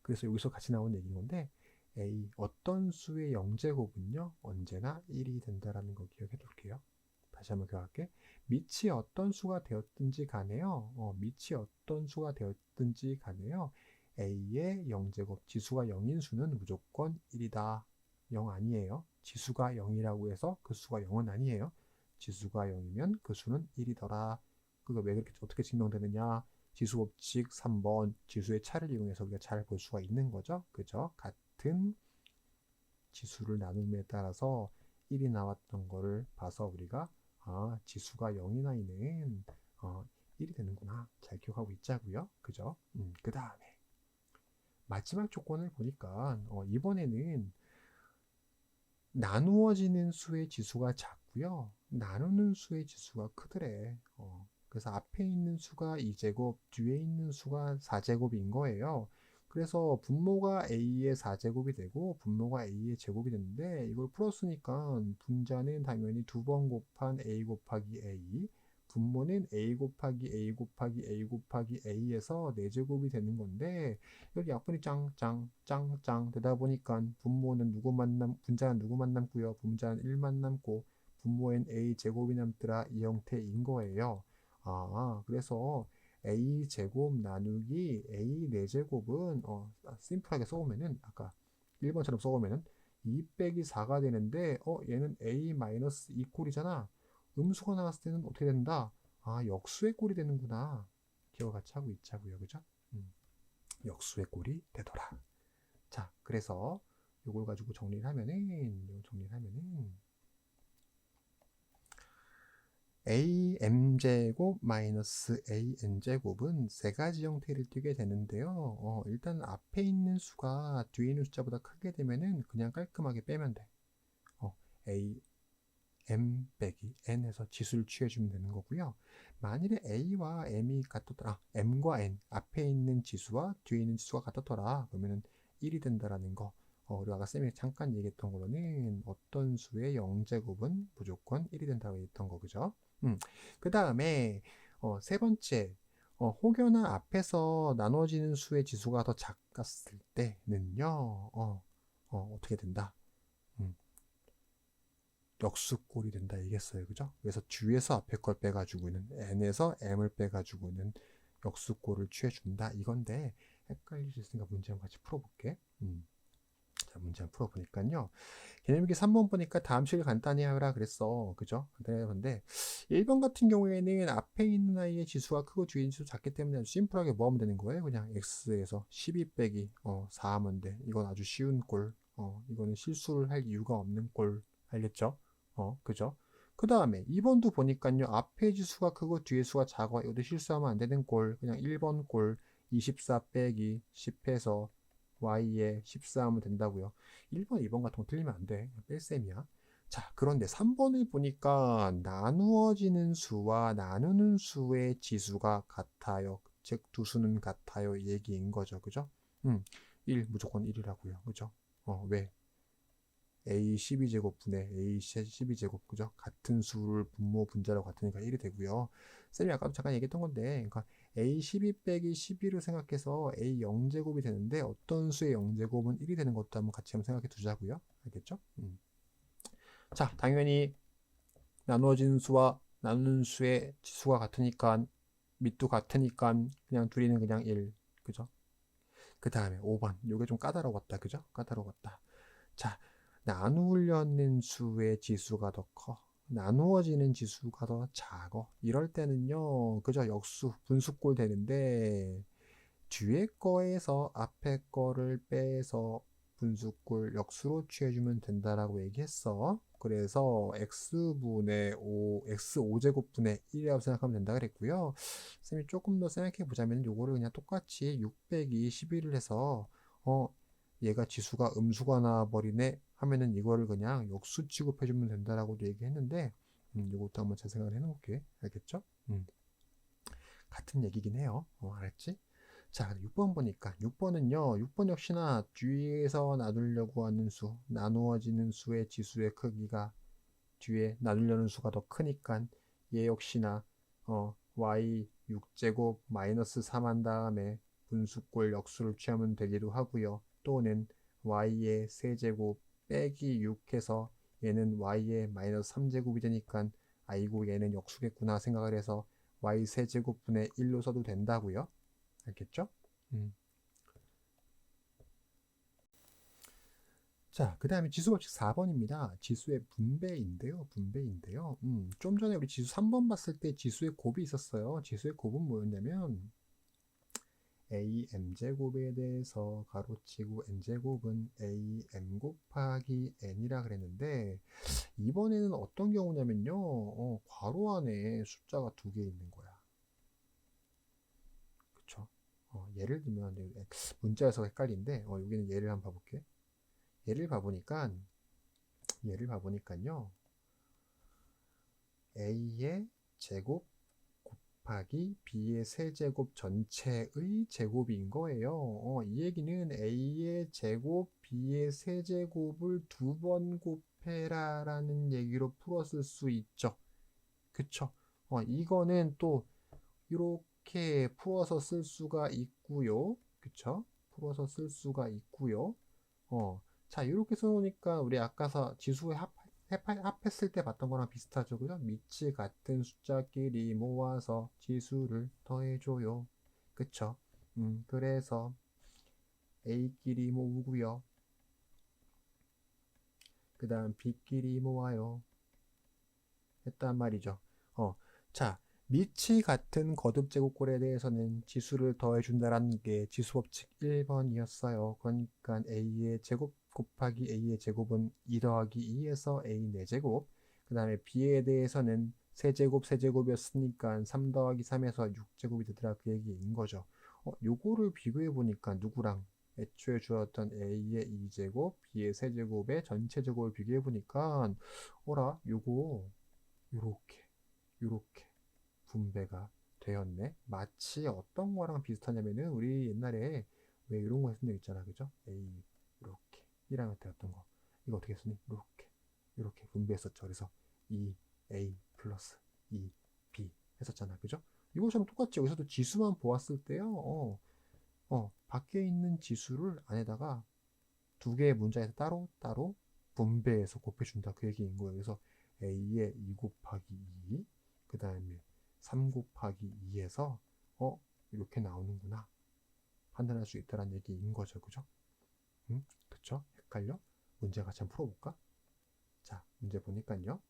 그래서 여기서 같이 나온 얘기인 건데, a 어떤 수의 0제곱은요 언제나 1이 된다라는 거 기억해 둘게요. 다시 한번 기억할게. 밑이 어떤 수가 되었든지 간에요, 밑이 어떤 수가 되었든지 간에요, a의 0제곱, 지수가 0인 수는 무조건 1이다. 0 아니에요. 지수가 0이라고 해서 그 수가 0은 아니에요. 지수가 0이면 그 수는 1이더라. 그거 왜 그렇게 어떻게 증명되느냐? 지수법칙 3번, 지수의 차를 이용해서 우리가 잘 볼 수가 있는 거죠, 그죠? 같은 지수를 나눔에 따라서 1이 나왔던 거를 봐서 우리가 지수가 0이 나이는 1이 되는구나, 잘 기억하고 있자고요, 그죠? 그 다음에 마지막 조건을 보니까 이번에는 나누어지는 수의 지수가 작고요, 나누는 수의 지수가 크더래. 그래서 앞에 있는 수가 2제곱, 뒤에 있는 수가 4제곱인 거예요. 그래서 분모가 a의 4제곱이 되고 분모가 a의 제곱이 됐는데, 이걸 풀었으니까 분자는 당연히 2번 곱한 a 곱하기 a, 분모는 a 곱하기 a 곱하기 a 곱하기 a에서 4제곱이 되는 건데, 여기 약분이 짱짱 되다 보니까 분자는 누구만 남고요, 분자는 1만 남고 분모엔 a 제곱이 남더라, 이 형태인 거예요. 그래서 a 제곱 나누기 a 4제곱은 심플하게 써보면은 아까 1번처럼 써보면은 2 빼기 4가 되는데 얘는 a 마이너스 2 꼴이잖아. 음수가 나왔을 때는 어떻게 된다? 역수의 꼴이 되는구나. 기억 같이 하고 있자고요, 그죠? 역수의 꼴이 되더라. 자, 그래서 요걸 가지고 정리를 하면은 am제곱 마이너스 an제곱은 세 가지 형태를 띠게 되는데요. 일단 앞에 있는 수가 뒤에 있는 숫자보다 크게 되면은 그냥 깔끔하게 빼면 돼. a m 빼기 n에서 지수를 취해주면 되는 거고요. 만일에 a와 m이 같았더라, m과 n 앞에 있는 지수와 뒤에 있는 지수가 같았더라, 그러면은 1이 된다라는 거. 그리고 아까 쌤이 잠깐 얘기했던 거로는 어떤 수의 0제곱은 무조건 1이 된다고 했던 거, 그죠? 그 다음에 세 번째, 혹여나 앞에서 나눠지는 수의 지수가 더 작았을 때는요, 어떻게 된다? 역수꼴이 된다 얘기했어요, 그죠? 그래서 뒤에서 앞에 걸 빼가지고는 n에서 m을 빼가지고는 역수꼴을 취해준다 이건데, 헷갈릴 수 있으니까 문제 한번 같이 풀어볼게. 자, 문제 한번 풀어보니까요. 개념일기 3번 보니까 다음 식을 간단히 하라 그랬어. 그죠? 근데 1번 같은 경우에는 앞에 있는 아이의 지수가 크고 뒤에 있는 지수 작기 때문에 아주 심플하게 뭐 하면 되는 거예요? 그냥 x에서 12 빼기 4 하면 돼. 이건 아주 쉬운 꼴. 이거는 실수를 할 이유가 없는 꼴. 알겠죠? 그죠? 그 다음에 2번도 보니까요. 앞에 지수가 크고 뒤에 수가 작아. 이것도 실수하면 안 되는 꼴. 그냥 1번 꼴 24 빼기 10해서 y에 14 하면 된다고요. 1번, 2번 같은 거 틀리면 안 돼. 뺄셈이야. 자, 그런데 3번을 보니까 나누어지는 수와 나누는 수의 지수가 같아요. 즉, 두 수는 같아요. 이 얘기인 거죠. 그죠? 1, 무조건 1이라고요. 그죠? 왜? a 12제곱분의 a 12제곱. 그죠? 같은 수를 분모, 분자라고 같으니까 1이 되고요. 쌤이 아까도 잠깐 얘기했던 건데, 그러니까 a 12 빼기 12를 생각해서 a 0제곱이 되는데 어떤 수의 0제곱은 1이 되는 것도 한번 같이 한번 생각해 두자고요. 알겠죠? 자, 당연히 나누어지는 수와 나누는 수의 지수가 같으니까 밑도 같으니까 그냥 둘이는 그냥 1. 그죠? 그 다음에 5번. 요게 좀 까다로웠다. 그죠? 까다로웠다. 자, 나누려는 수의 지수가 더 커. 나누어지는 지수가 더 작어. 이럴 때는요, 그죠? 역수, 분수꼴 되는데, 뒤에 거에서 앞에 거를 빼서 분수꼴 역수로 취해주면 된다라고 얘기했어. 그래서 x분의 5, x 5제곱분의 1이라고 생각하면 된다 그랬고요. 쌤이 조금 더 생각해 보자면 요거를 그냥 똑같이 6 빼기 11을 해서 얘가 지수가 음수가 나와버리네 하면은 이거를 그냥 역수 취급해주면 된다라고도 얘기했는데 요것도 한번 제 생각을 해놓을게. 알겠죠? 같은 얘기긴 해요. 알았지? 자, 6번 보니까 6번은요. 6번 역시나 뒤에서 나누려고 하는 수, 나누어지는 수의 지수의 크기가 뒤에 나누려는 수가 더 크니까 얘 역시나 y 6제곱 마이너스 3 한 다음에 분수꼴 역수를 취하면 되기도 하고요. 또는 y의 세제곱 빼기 6 해서 얘는 y의 마이너스 3제곱이 되니까 아이고 얘는 역수겠구나 생각을 해서 y 세제곱분의 1로 써도 된다고요. 알겠죠? 자, 그 다음에 지수 법칙 4번입니다. 지수의 분배인데요. 좀 전에 우리 지수 3번 봤을 때 지수의 곱이 있었어요. 지수의 곱은 뭐였냐면 am제곱에 대해서 가로치고 n제곱은 am 곱하기 n이라 그랬는데 이번에는 어떤 경우냐면요. 괄호 안에 숫자가 두 개 있는 거야. 그쵸? 예를 들면 문자에서 헷갈린데 여기는 예를 한번 봐볼게. 예를 봐보니까요. a의 제곱 곱하기 b의 세제곱 전체의 제곱인 거예요. 이 얘기는 a의 제곱, b의 세제곱을 두 번 곱해라 라는 얘기로 풀었을 수 있죠. 그쵸? 이거는 또 이렇게 풀어서 쓸 수가 있고요. 그쵸? 풀어서 쓸 수가 있고요. 자, 이렇게 써놓으니까 우리 아까서 지수에 합했을 때 봤던 거랑 비슷하죠. 그죠? 밑이 같은 숫자끼리 모아서 지수를 더해줘요. 그쵸? 그래서 A끼리 모으고요. 그 다음 B끼리 모아요. 했단 말이죠. 자, 밑이 같은 거듭제곱꼴에 대해서는 지수를 더해준다라는 게 지수법칙 1번이었어요. 그러니까 A의 제곱 곱하기 A의 제곱은 2 더하기 2에서 A 4제곱. 그 다음에 B에 대해서는 세제곱이었으니까 3 더하기 3에서 6제곱이 되더라 그 얘기인 거죠. 요거를 비교해 보니까 누구랑 애초에 주었던 A의 2제곱, B의 세제곱의 전체 제곱을 비교해 보니까 요거 요렇게 분배가 되었네. 마치 어떤 거랑 비슷하냐면은 우리 옛날에 왜 이런 거 했던 적 있잖아. 그죠? A 이렇게 1학년 때 어떤 거 이거 어떻게 쓰니? 이렇게 분배했었죠. 그래서 2A 플러스 2B 했었잖아. 그죠? 이것처럼 똑같이 여기서도 지수만 보았을 때요. 밖에 있는 지수를 안에다가 두 개의 문자에서 따로 분배해서 곱해준다. 그 얘기인 거예요. 그래서 A의 2 곱하기 2, 그 다음에 3 곱하기 2에서 이렇게 나오는구나. 판단할 수 있다는 얘기인 거죠. 그죠? 그쵸? 헷갈려? 문제 같이 한번 풀어볼까? 자, 문제 보니까요.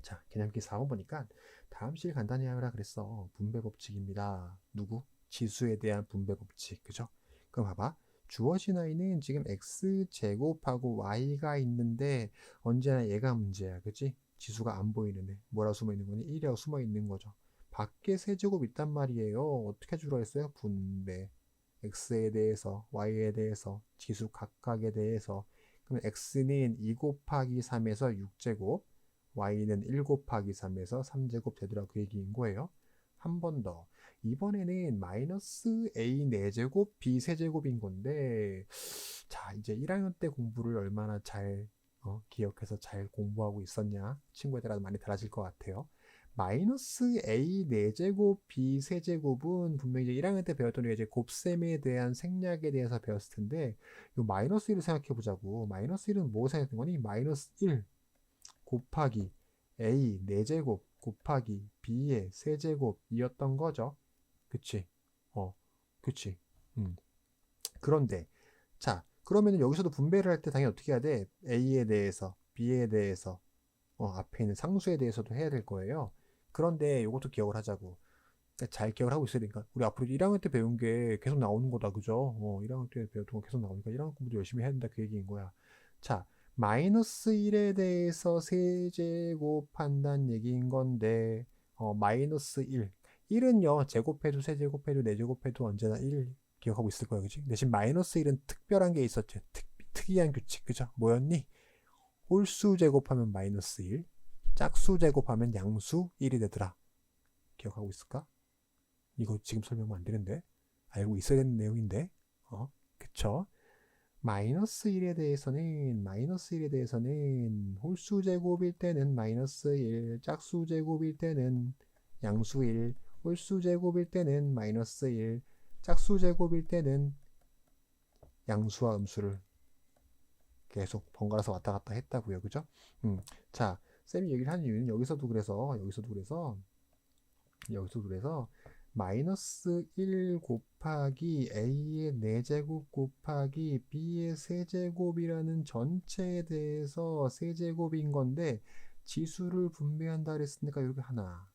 자, 개념기 4번 보니까 다음 실 간단히 하라 그랬어. 분배 법칙입니다. 누구? 지수에 대한 분배 법칙. 그죠? 그럼 봐봐. 주어진 아이는 지금 x제곱하고 y가 있는데 언제나 얘가 문제야. 그치? 지수가 안 보이는 애. 뭐라 숨어 있는 거니? 1이라고 숨어 있는 거죠. 밖에 세제곱 있단 말이에요. 어떻게 주라 했어요? 분배. x에 대해서, y에 대해서, 지수 각각에 대해서. 그럼 x는 2 곱하기 3에서 6제곱, y는 1 곱하기 3에서 3제곱 되더라 그 얘기인 거예요. 한 번 더. 이번에는 마이너스 a 4제곱, b 3제곱인 건데, 자, 이제 1학년 때 공부를 얼마나 잘 기억해서 잘 공부하고 있었냐? 친구에 따라 많이 달라질 것 같아요. 마이너스 a 4제곱, b 3제곱은 분명히 이제 1학년 때 배웠던 우리가 이제 곱셈에 대한 생략에 대해서 배웠을 텐데, 이 마이너스 1을 생각해 보자고. 마이너스 1은 뭐 생각하는 거니? 마이너스 1 곱하기 a 4제곱 곱하기 b의 세제곱이었던 거죠. 그치? 그치? 그런데 자, 그러면 여기서도 분배를 할 때 당연히 어떻게 해야 돼? a에 대해서, b에 대해서, 앞에 있는 상수에 대해서도 해야 될 거예요. 그런데 이것도 기억을 하자고. 그러니까 잘 기억을 하고 있어야 되니까 우리 앞으로 1학년 때 배운 게 계속 나오는 거다, 그죠? 1학년 때 배웠던 거 계속 나오니까 1학년 공부도 열심히 해야 된다 그 얘기인 거야. 자, 마이너스 1에 대해서 세제곱한다는 얘기인 건데 마이너스 1 1은요 제곱해도 세제곱해도 네제곱해도 언제나 1 기억하고 있을 거야, 그치? 대신 마이너스 1은 특별한 게 있었지. 특이한 규칙, 그죠? 뭐였니? 홀수 제곱하면 마이너스 1, 짝수 제곱하면 양수 1이 되더라. 기억하고 있을까? 이거 지금 설명하면 안 되는데 알고 있어야 되는 내용인데 그쵸? 마이너스 1에 대해서는 홀수 제곱일 때는 마이너스 1, 짝수 제곱일 때는 양수 1, 홀수 제곱일 때는 마이너스 1, 짝수 제곱일 때는 양수와 음수를 계속 번갈아서 왔다 갔다 했다고요, 그죠? 자, 쌤이 얘기를 하는 이유는 여기서도 그래서 마이너스 1 곱하기 a의 4제곱 곱하기 b의 세제곱이라는 전체에 대해서 세제곱인 건데 지수를 분배한다 그랬으니까 여기 하나,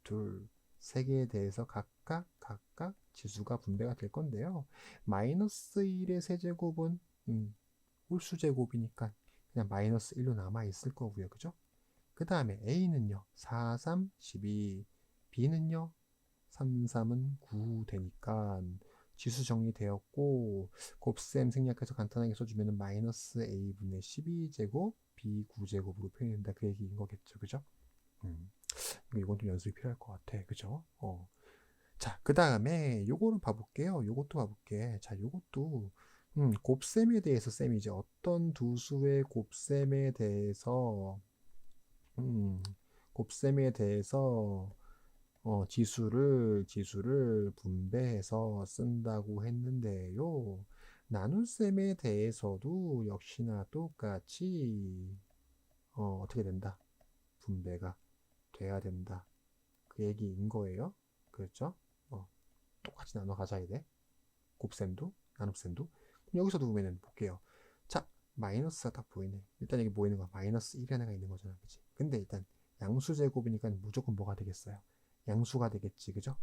둘, 세 개에 대해서 각각 지수가 분배가 될 건데요. 마이너스 1의 세제곱은 홀수 제곱이니까 그냥 마이너스 1로 남아 있을 거고요. 그죠? 그 다음에 a는요 4, 3, 12, b는요 3, 3은 9 되니까 지수 정리되었고 곱셈 생략해서 간단하게 써주면 마이너스 a분의 12제곱 b 9제곱으로 표현된다 그 얘기인 거겠죠. 그죠? 이건 좀 연습이 필요할 것 같아. 그죠? 자, 그 다음에 요거는 봐볼게요. 요것도 봐볼게. 자, 요것도 곱셈에 대해서 쌤이 이제 어떤 두 수의 곱셈에 대해서 지수를 분배해서 쓴다고 했는데요. 나눗셈에 대해서도 역시나 똑같이 어떻게 된다? 분배가 돼야 된다. 그 얘기인 거예요. 그렇죠? 똑같이 나눠 가져야 돼. 곱셈도, 나눗셈도. 여기서도 보면은 볼게요. 자, 마이너스가 딱 보이네. 일단 여기 보이는 거 마이너스 1이 하나가 있는 거잖아. 그치? 근데 일단 양수 제곱이니까 무조건 뭐가 되겠어요? 양수가 되겠지. 그죠?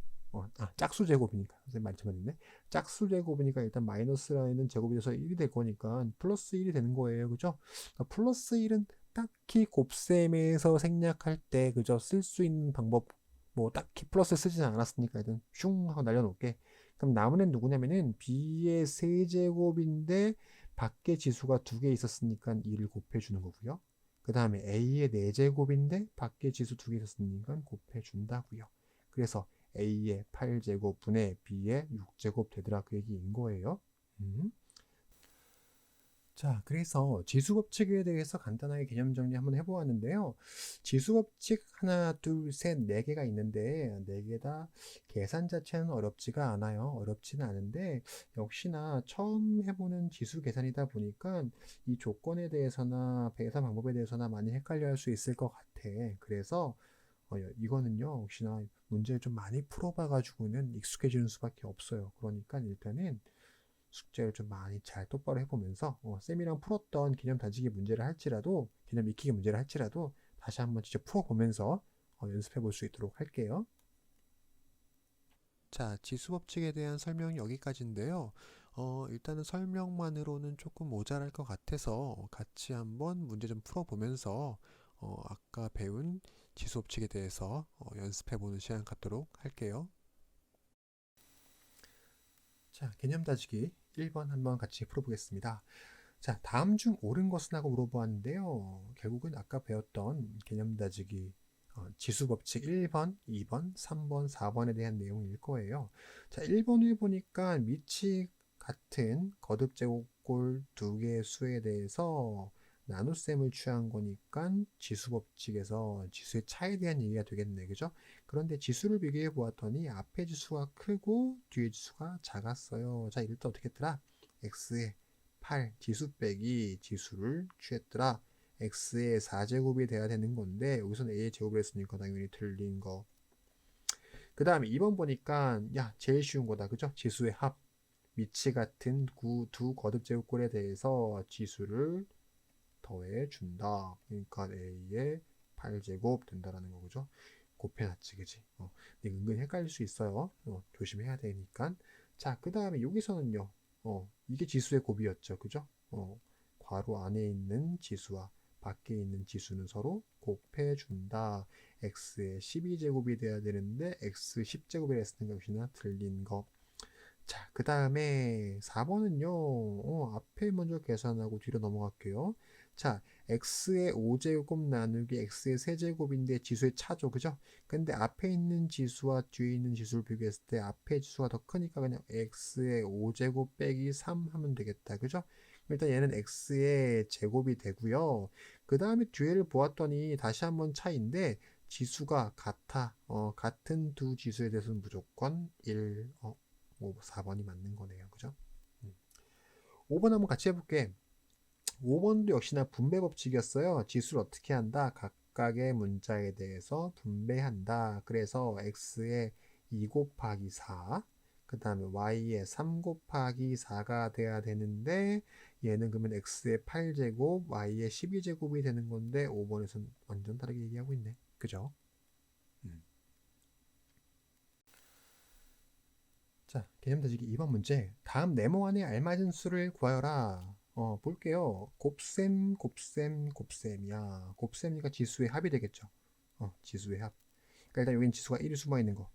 짝수 제곱이니까. 선생님 말이 잘못했네. 짝수 제곱이니까 일단 마이너스 라인은 제곱이 돼서 1이 될 거니까 플러스 1이 되는 거예요. 그죠? 그러니까 플러스 1은 딱히 곱셈에서 생략할 때 그죠? 쓸 수 있는 방법 뭐 딱히 플러스 쓰지는 않았으니까 일단 슝 하고 날려놓을게. 그럼 남은 애는 누구냐면은 b의 세제곱인데 밖에 지수가 2개 있었으니까 2를 곱해주는 거고요. 그 다음에 a의 4제곱인데 밖에 지수 2개 있었으니까 곱해준다고요. 그래서 a의 8제곱 분의 b의 6제곱 되더라 그 얘기인 거예요. 자, 그래서 지수법칙에 대해서 간단하게 개념 정리 한번 해보았는데요. 지수법칙 하나, 둘, 셋, 네 개가 있는데 네 개 다 계산 자체는 어렵지가 않아요. 어렵지는 않은데 역시나 처음 해보는 지수 계산이다 보니까 이 조건에 대해서나 계산 방법에 대해서나 많이 헷갈려 할 수 있을 것 같아. 그래서 이거는요, 혹시나 문제를 좀 많이 풀어봐 가지고는 익숙해지는 수밖에 없어요. 그러니까 일단은 숙제를 좀 많이 잘 똑바로 해보면서 쌤이랑 풀었던 개념 다지기 문제를 할지라도 개념 익히기 문제를 할지라도 다시 한번 직접 풀어보면서 연습해 볼 수 있도록 할게요. 자, 지수 법칙에 대한 설명이 여기까지인데요. 일단은 설명만으로는 조금 모자랄 것 같아서 같이 한번 문제 좀 풀어보면서 아까 배운 지수 법칙에 대해서 연습해보는 시간 갖도록 할게요. 자, 개념 다지기 1번 한번 같이 풀어보겠습니다. 자, 다음 중 옳은 것은 하고 물어보았는데요. 결국은 아까 배웠던 개념 다지기 지수 법칙 1번, 2번, 3번, 4번에 대한 내용일 거예요. 자, 1번을 보니까 밑이 같은 거듭 제곱골 두 개의 수에 대해서 나눗셈을 취한 거니까 지수 법칙에서 지수의 차에 대한 얘기가 되겠네. 그죠? 그런데 지수를 비교해 보았더니 앞에 지수가 크고 뒤에 지수가 작았어요. 자, 이럴 때 어떻게 했더라? x의 8 지수 빼기 지수를 취했더라. x의 4제곱이 돼야 되는 건데 여기서는 a의 제곱을 했으니까 당연히 틀린 거. 그 다음에 2번 보니까 야 제일 쉬운 거다. 그죠? 지수의 합. 밑이 같은 두 거듭 제곱골에 대해서 지수를 더해 준다. 그러니까 a의 8제곱 된다라는 거. 그죠? 곱해놨지. 그지? 근데 은근 헷갈릴 수 있어요. 조심해야 되니까. 자, 그 다음에 여기서는요. 이게 지수의 곱이었죠. 그죠? 괄호 안에 있는 지수와 밖에 있는 지수는 서로 곱해준다. x의 12제곱이 돼야 되는데 x 10제곱이라 했으니까 역시나 틀린 거. 자, 그 다음에 4번은요. 앞에 먼저 계산하고 뒤로 넘어갈게요. 자, x의 5제곱 나누기 x의 세제곱인데 지수의 차죠. 그죠? 근데 앞에 있는 지수와 뒤에 있는 지수를 비교했을 때 앞에 지수가 더 크니까 그냥 x의 5제곱 빼기 3 하면 되겠다. 그죠? 일단 얘는 x의 제곱이 되고요. 그 다음에 뒤에를 보았더니 다시 한번 차인데 지수가 같아. 같은 두 지수에 대해서는 무조건 1. 4번이 맞는 거네요. 그죠? 5번 한번 같이 해볼게. 5번도 역시나 분배 법칙이었어요. 지수를 어떻게 한다? 각각의 문자에 대해서 분배한다. 그래서 x의 2 곱하기 4, 그 다음에 y의 3 곱하기 4가 돼야 되는데 얘는 그러면 x의 8제곱, y의 12제곱이 되는 건데 5번에서는 완전 다르게 얘기하고 있네. 그죠? 자, 개념 다지기 2번 문제. 다음 네모 안에 알맞은 수를 구하여라. 볼게요. 곱셈, 곱셈, 곱셈이야. 곱셈이니까 지수의 합이 되겠죠. 지수의 합. 그러니까 일단 여긴 지수가 1이 숨어 있는 거.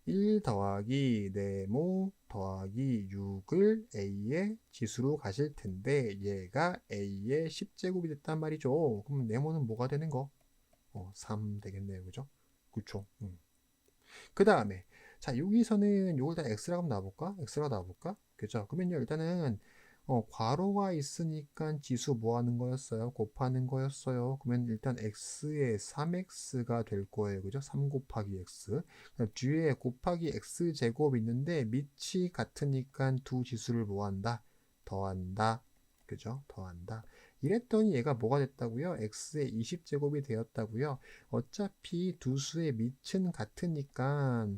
1 더하기 네모 더하기 6을 a의 지수로 가실 텐데 얘가 a의 10제곱이 됐단 말이죠. 그럼 네모는 뭐가 되는 거? 3 되겠네요. 그죠? 그쵸. 그 다음에 자 여기서는 요걸 다 x라고 한번 놔볼까? x라고 놔볼까? 그죠? 그러면요 일단은 괄호가 있으니까 지수 뭐 하는 거였어요? 곱하는 거였어요. 그러면 일단 x의 3x가 될 거예요. 그죠? 3 곱하기 x. 뒤에 곱하기 x제곱 있는데 밑이 같으니까 두 지수를 뭐 한다? 더한다. 그죠? 더한다. 이랬더니 얘가 뭐가 됐다고요? x의 20제곱이 되었다고요. 어차피 두 수의 밑은 같으니까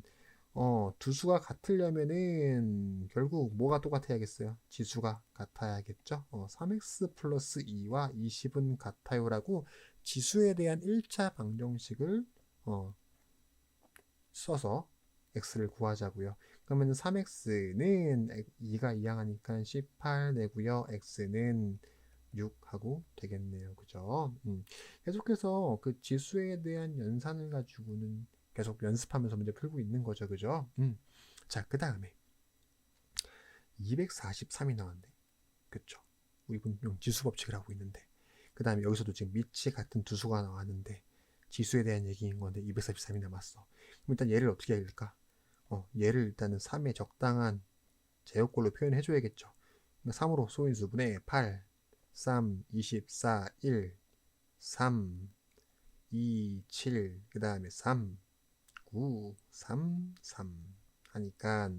두 수가 같으려면은 결국 뭐가 똑같아야겠어요? 지수가 같아야겠죠? 3x 플러스 2와 20은 같아요라고 지수에 대한 1차 방정식을 써서 x를 구하자고요. 그러면 3x는 2가 이항하니까 18 되고요. x는 6하고 되겠네요. 그죠? 계속해서 그 지수에 대한 연산을 가지고는 계속 연습하면서 문제 풀고 있는 거죠. 그죠? 자, 그 다음에 243이 나왔네. 그쵸? 우리 분명 지수 법칙을 하고 있는데 그 다음에 여기서도 지금 밑이 같은 두 수가 나왔는데 지수에 대한 얘기인 건데 243이 남았어. 그럼 일단 얘를 어떻게 해야 될까? 얘를 일단은 3의 적당한 제곱꼴로 표현해 줘야겠죠. 3으로 소인수분의 8 3, 24, 1, 3, 2, 7, 그 다음에 3, 9, 3, 3 하니까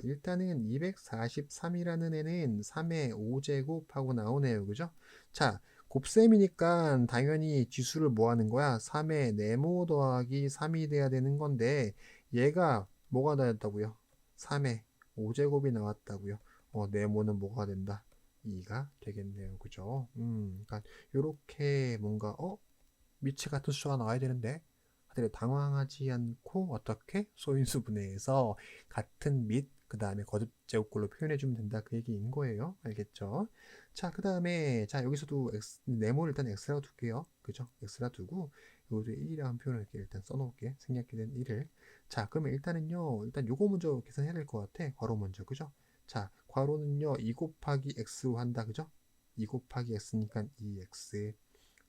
일단은 243이라는 애는 3의 5제곱하고 나오네요. 그죠? 자, 곱셈이니까 당연히 지수를 뭐 하는 거야? 3의 네모 더하기 3이 돼야 되는 건데 얘가 뭐가 나왔다고요? 3의 5제곱이 나왔다고요. 네모는 뭐가 된다? 2가 되겠네요. 그죠? 그러니까 요렇게 뭔가 밑이 같은 숫자가 나와야 되는데 다들 당황하지 않고 어떻게 소인수분해해서 같은 밑 그 다음에 거듭 제곱꼴로 표현해주면 된다 그 얘기인 거예요. 알겠죠? 자, 그 다음에 자 여기서도 네모를 일단 x라고 둘게요. 그죠? x라 두고 요것도 1이라는 표현을 이렇게 일단 써놓을게. 생략게 된 1을. 자, 그러면 일단은요. 일단 요거 먼저 계산해야 될 것 같아. 괄호 먼저. 그죠? 자, 괄호는요. 2 곱하기 x로 한다. 그죠? 2 곱하기 x니까 2x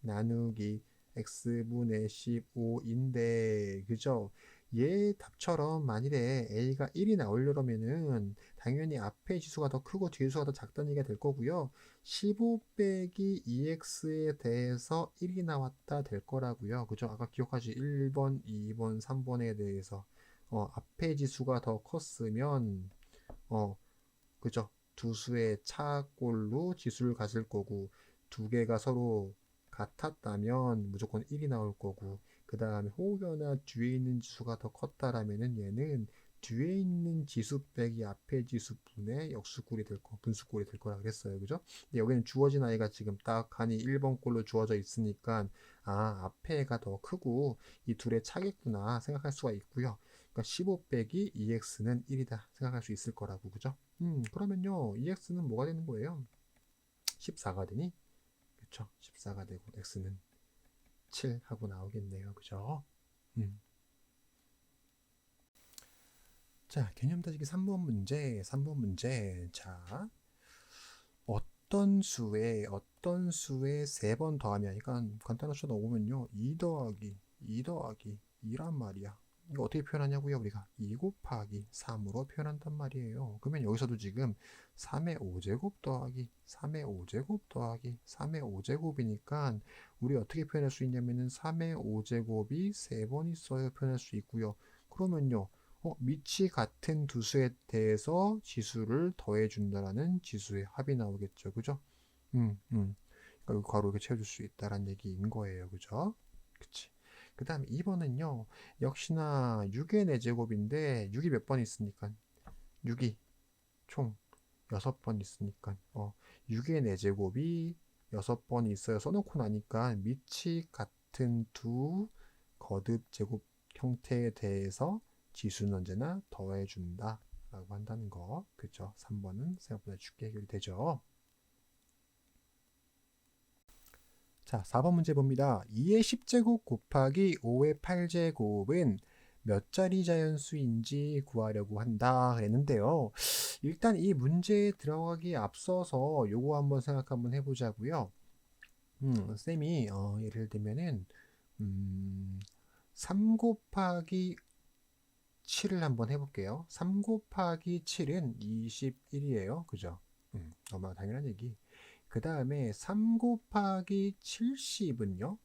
나누기 x분의 15인데 그죠? 얘 답처럼 만일에 a가 1이 나오려면은 당연히 앞에 지수가 더 크고 뒤에 지수가 더 작다는 얘기가 될 거고요. 15 빼기 2x에 대해서 1이 나왔다 될 거라고요. 그죠? 아까 기억하시 1번, 2번, 3번에 대해서 앞에 지수가 더 컸으면 그죠? 두 수의 차꼴로 지수를 가질 거고 두 개가 서로 같았다면 무조건 1이 나올 거고 그 다음에 혹여나 뒤에 있는 지수가 더 컸다라면은 얘는 뒤에 있는 지수 빼기 앞에 지수분의 역수꼴이 될 거, 분수꼴이 될 거라 그랬어요. 그죠? 근데 여기는 주어진 아이가 지금 딱 하니 1번 꼴로 주어져 있으니까 앞에가 더 크고 이 둘의 차겠구나 생각할 수가 있고요. 그러니까 15 빼기 2x는 1이다 생각할 수 있을 거라고. 그죠? 그러면요 2x는 뭐가 되는 거예요? 14가 되니? 그쵸? 14가 되고 x는 7 하고 나오겠네요. 그죠? 음. 자, 개념 따지기 3번 문제. 3번 문제. 자, 어떤 수에 3번 더하면, 그러니까 간단한 수 넣으면요. 2 더하기 2 더하기 2란 말이야. 이거 어떻게 표현하냐고요? 우리가 2 곱하기 3으로 표현한단 말이에요. 그러면 여기서도 지금 3의 5제곱 더하기 3의 5제곱 더하기 3의 5제곱이니까 우리 어떻게 표현할 수 있냐면은 3의 5제곱이 3번 있어야 표현할 수 있고요. 그러면요. 밑이 같은 두 수에 대해서 지수를 더해준다라는 지수의 합이 나오겠죠. 그죠? 그러니까 괄호 이렇게 채워줄 수 있다라는 얘기인 거예요. 그죠? 그치. 그 다음에 2번은요. 역시나 6의 4제곱인데 6이 몇 번 있으니까 6이 총 6번 있으니까 6의 4제곱이 6번 있어요. 써놓고 나니까 밑이 같은 두 거듭 제곱 형태에 대해서 지수는 언제나 더해준다 라고 한다는 거. 그죠? 3번은 생각보다 쉽게 해결이 되죠. 자, 4번 문제 봅니다. 2의 10제곱 곱하기 5의 8제곱은 몇 자리 자연수인지 구하려고 한다 그랬는데요. 일단 이 문제에 들어가기 앞서서 요거 한번 생각 한번 해보자고요. 쌤이 예를 들면은 3 곱하기 7을 한번 해볼게요. 3 곱하기 7은 21이에요. 그죠? 너무 당연한 얘기. 그 다음에 3 곱하기 70은요?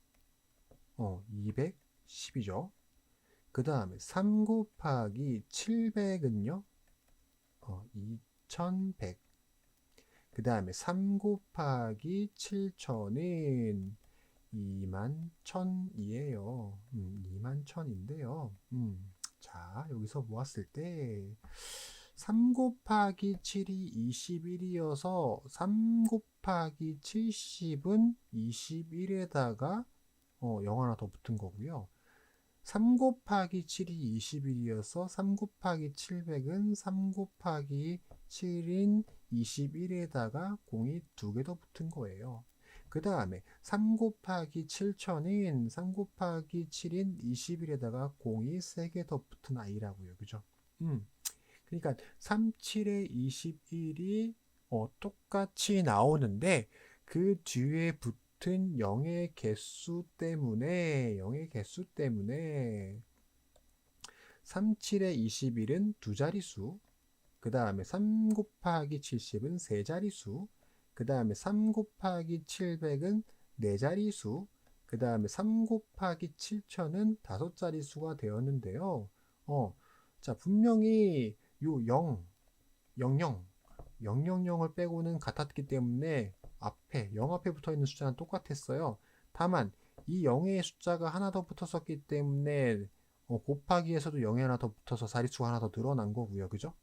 210이죠. 그 다음에 3 곱하기 700은요? 2100. 그 다음에 3 곱하기 7000은 21,000이에요. 21,000인데요. 자, 여기서 모았을 때 3 곱하기 7이 21이어서 3 곱하기 70은 21에다가 0 하나 더 붙은 거고요. 3 곱하기 7이 21이어서 3 곱하기 700은 3 곱하기 7인 21에다가 0이 2개 더 붙은 거예요. 그 다음에 3 곱하기 7000인 3 곱하기 7인 21에다가 0이 3개 더 붙은 아이라고요. 그죠? 그러니까 3, 7에 21이 똑같이 나오는데 그 뒤에 붙은 0의 개수 때문에 3, 7에 21은 두 자릿수, 그 다음에 3 곱하기 70은 세 자릿수, 그 다음에 3 곱하기 700은 네 자릿수, 그 다음에 3 곱하기 7000은 다섯 자릿수가 되었는데요. 자, 분명히 요 0, 00, 000을 빼고는 같았기 때문에 앞에 0 앞에 붙어 있는 숫자는 똑같았어요. 다만 이 0의 숫자가 하나 더 붙었었기 때문에 곱하기에서도 0이 하나 더 붙어서 자릿수가 하나 더 늘어난 거고요. 그죠?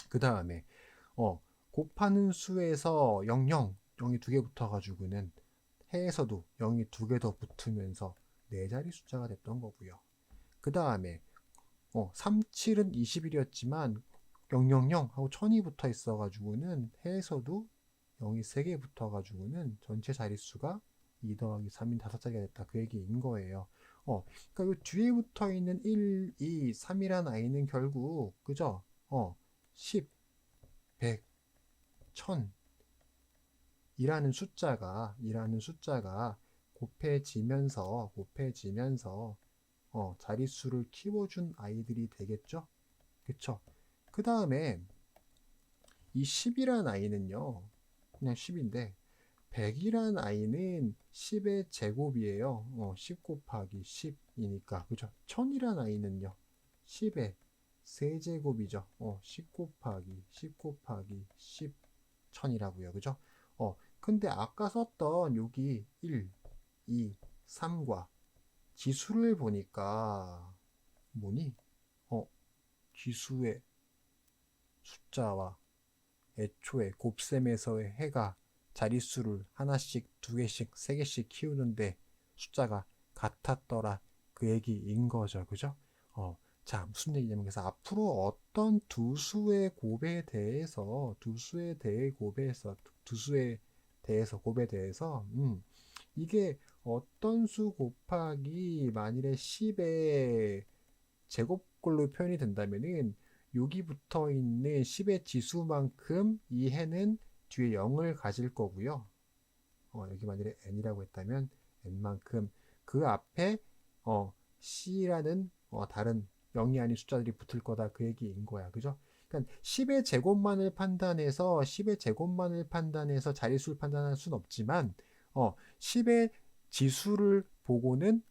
그 다음에 곱하는 수에서 0이 두 개 붙어가지고는 해에서도 0이 두 개 더 붙으면서 네 자리 숫자가 됐던 거고요. 그 다음에 37은 21이었지만 000 하고 1000이 붙어 있어가지고는 해에서도 0이 3개 붙어가지고는 전체 자릿수가 2 더하기 3인 5자리가 됐다. 그 얘기인 거예요. 그러니까 이 뒤에 붙어 있는 1, 2, 3이란 아이는 결국 그죠? 10, 100, 1000 이라는 숫자가 곱해지면서 자릿수를 키워준 아이들이 되겠죠? 그쵸? 그 다음에 이 10이란 아이는요, 그냥 10인데, 100이란 아이는 10의 제곱이에요. 10 곱하기 10이니까. 그죠? 1000이란 아이는요, 10의 세제곱이죠. 10 곱하기 10 1000이라고요. 그죠? 근데 아까 썼던 여기 1, 2, 3과 지수를 보니까 뭐니? 지수의 숫자와 애초에 곱셈에서의 해가 자릿수를 하나씩, 두 개씩, 세 개씩 키우는데 숫자가 같았더라. 그 얘기인 거죠. 그죠? 자, 무슨 얘기냐면, 그래서 앞으로 어떤 두 수의 곱에 대해서, 곱에 대해서, 이게 어떤 수 곱하기 만일에 10의 제곱꼴로 표현이 된다면은 여기 붙어 있는 10의 지수만큼 이 해는 뒤에 0을 가질 거고요. 여기 만일에 n이라고 했다면 n만큼 그 앞에 c라는 다른 0이 아닌 숫자들이 붙을 거다. 그 얘기인 거야. 그죠? 그러니까 10의 제곱만을 판단해서 자릿수를 판단할 수는 없지만 10의 지수를 보고는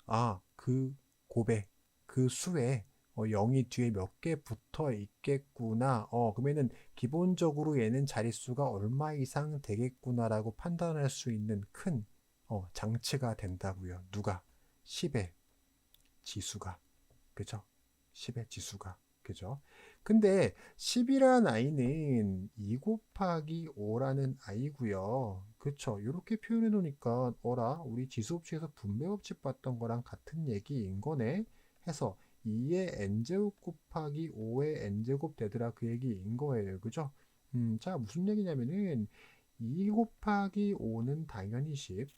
그 곱에 그 수에 0이 뒤에 몇 개 붙어 있겠구나. 그러면은 기본적으로 얘는 자릿수가 얼마 이상 되겠구나라고 판단할 수 있는 큰 장치가 된다고요. 누가? 10의 지수가. 그죠? 10의 지수가. 그죠? 근데 10이라는 아이는 2 곱하기 5라는 아이고요. 그쵸? 이렇게 표현해 놓으니까 우리 지수법칙에서 분배법칙 봤던 거랑 같은 얘기인 거네. 해서 2의 n제곱 곱하기 5의 n제곱 되더라. 그 얘기인 거예요. 그죠? 자, 무슨 얘기냐면은 2 곱하기 5는 당연히 10.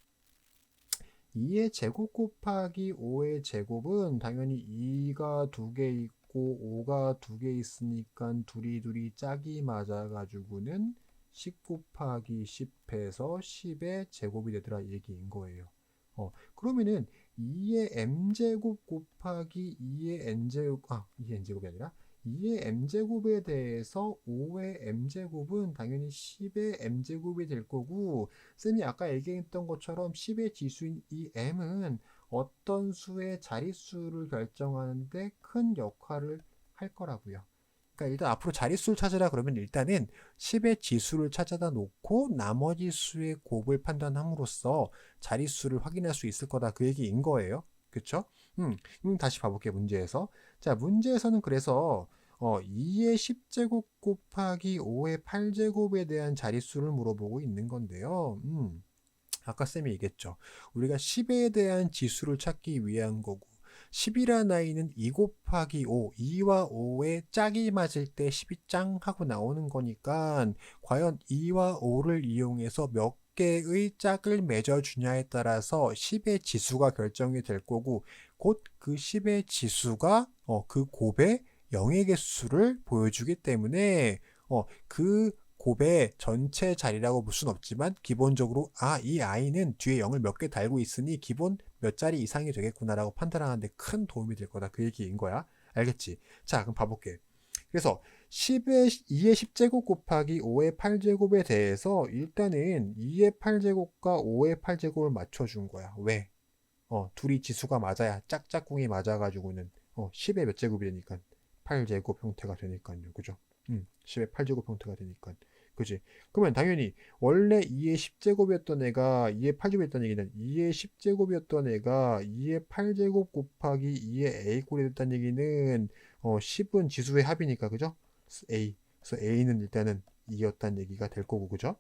2의 제곱 곱하기 5의 제곱은 당연히 2가 두 개 있고 5가 두 개 있으니까 둘이 짝이 맞아가지고는 10 곱하기 10해서 10의 제곱이 되더라 얘기인 거예요. 그러면은 2의 m제곱 곱하기 2의 n제곱, 2의 n제곱이 아니라 2의 m제곱에 대해서 5의 m제곱은 당연히 10의 m제곱이 될 거고, 쌤이 아까 얘기했던 것처럼 10의 지수인 이 m은 어떤 수의 자릿수를 결정하는데 큰 역할을 할 거라고요. 그러니까 일단 앞으로 자릿수를 찾으라 그러면 일단은 10의 지수를 찾아다 놓고 나머지 수의 곱을 판단함으로써 자릿수를 확인할 수 있을 거다. 그 얘기인 거예요. 그쵸? 다시 봐볼게요. 문제에서. 자, 문제에서는 그래서 2의 10제곱 곱하기 5의 8제곱에 대한 자릿수를 물어보고 있는 건데요. 아까 쌤이 얘기했죠. 우리가 10에 대한 지수를 찾기 위한 거고 10이라는 아이는 2 곱하기 5, 2와 5의 짝이 맞을 때 10이 짱 하고 나오는 거니까 과연 2와 5를 이용해서 몇 개의 짝을 맺어주냐에 따라서 10의 지수가 결정이 될 거고 곧 그 10의 지수가 그 곱의 0의 개수를 보여주기 때문에 그 곱의 전체 자리라고 볼 수는 없지만 기본적으로 이 아이는 뒤에 0을 몇 개 달고 있으니 기본 몇 자리 이상이 되겠구나라고 판단하는데 큰 도움이 될 거다. 그 얘기인 거야. 알겠지? 자, 그럼 봐볼게. 그래서 2의 10제곱 곱하기 5의 8제곱에 대해서 일단은 2의 8제곱과 5의 8제곱을 맞춰준 거야. 왜? 둘이 지수가 맞아야 짝짝꿍이 맞아가지고는 10의 몇 제곱이 되니까 8제곱 형태가 되니까요. 그죠? 10의 8제곱 형태가 되니까. 그지? 그러면 당연히 원래 2의 10제곱이었던 애가 2의 8제곱이었던 얘기는 2의 10제곱이었던 애가 2의 8제곱 곱하기 2의 a꼴이 됐다는 얘기는 10은 지수의 합이니까 그죠? a 그래서 a는 일단은 2였다는 얘기가 될 거고, 그죠?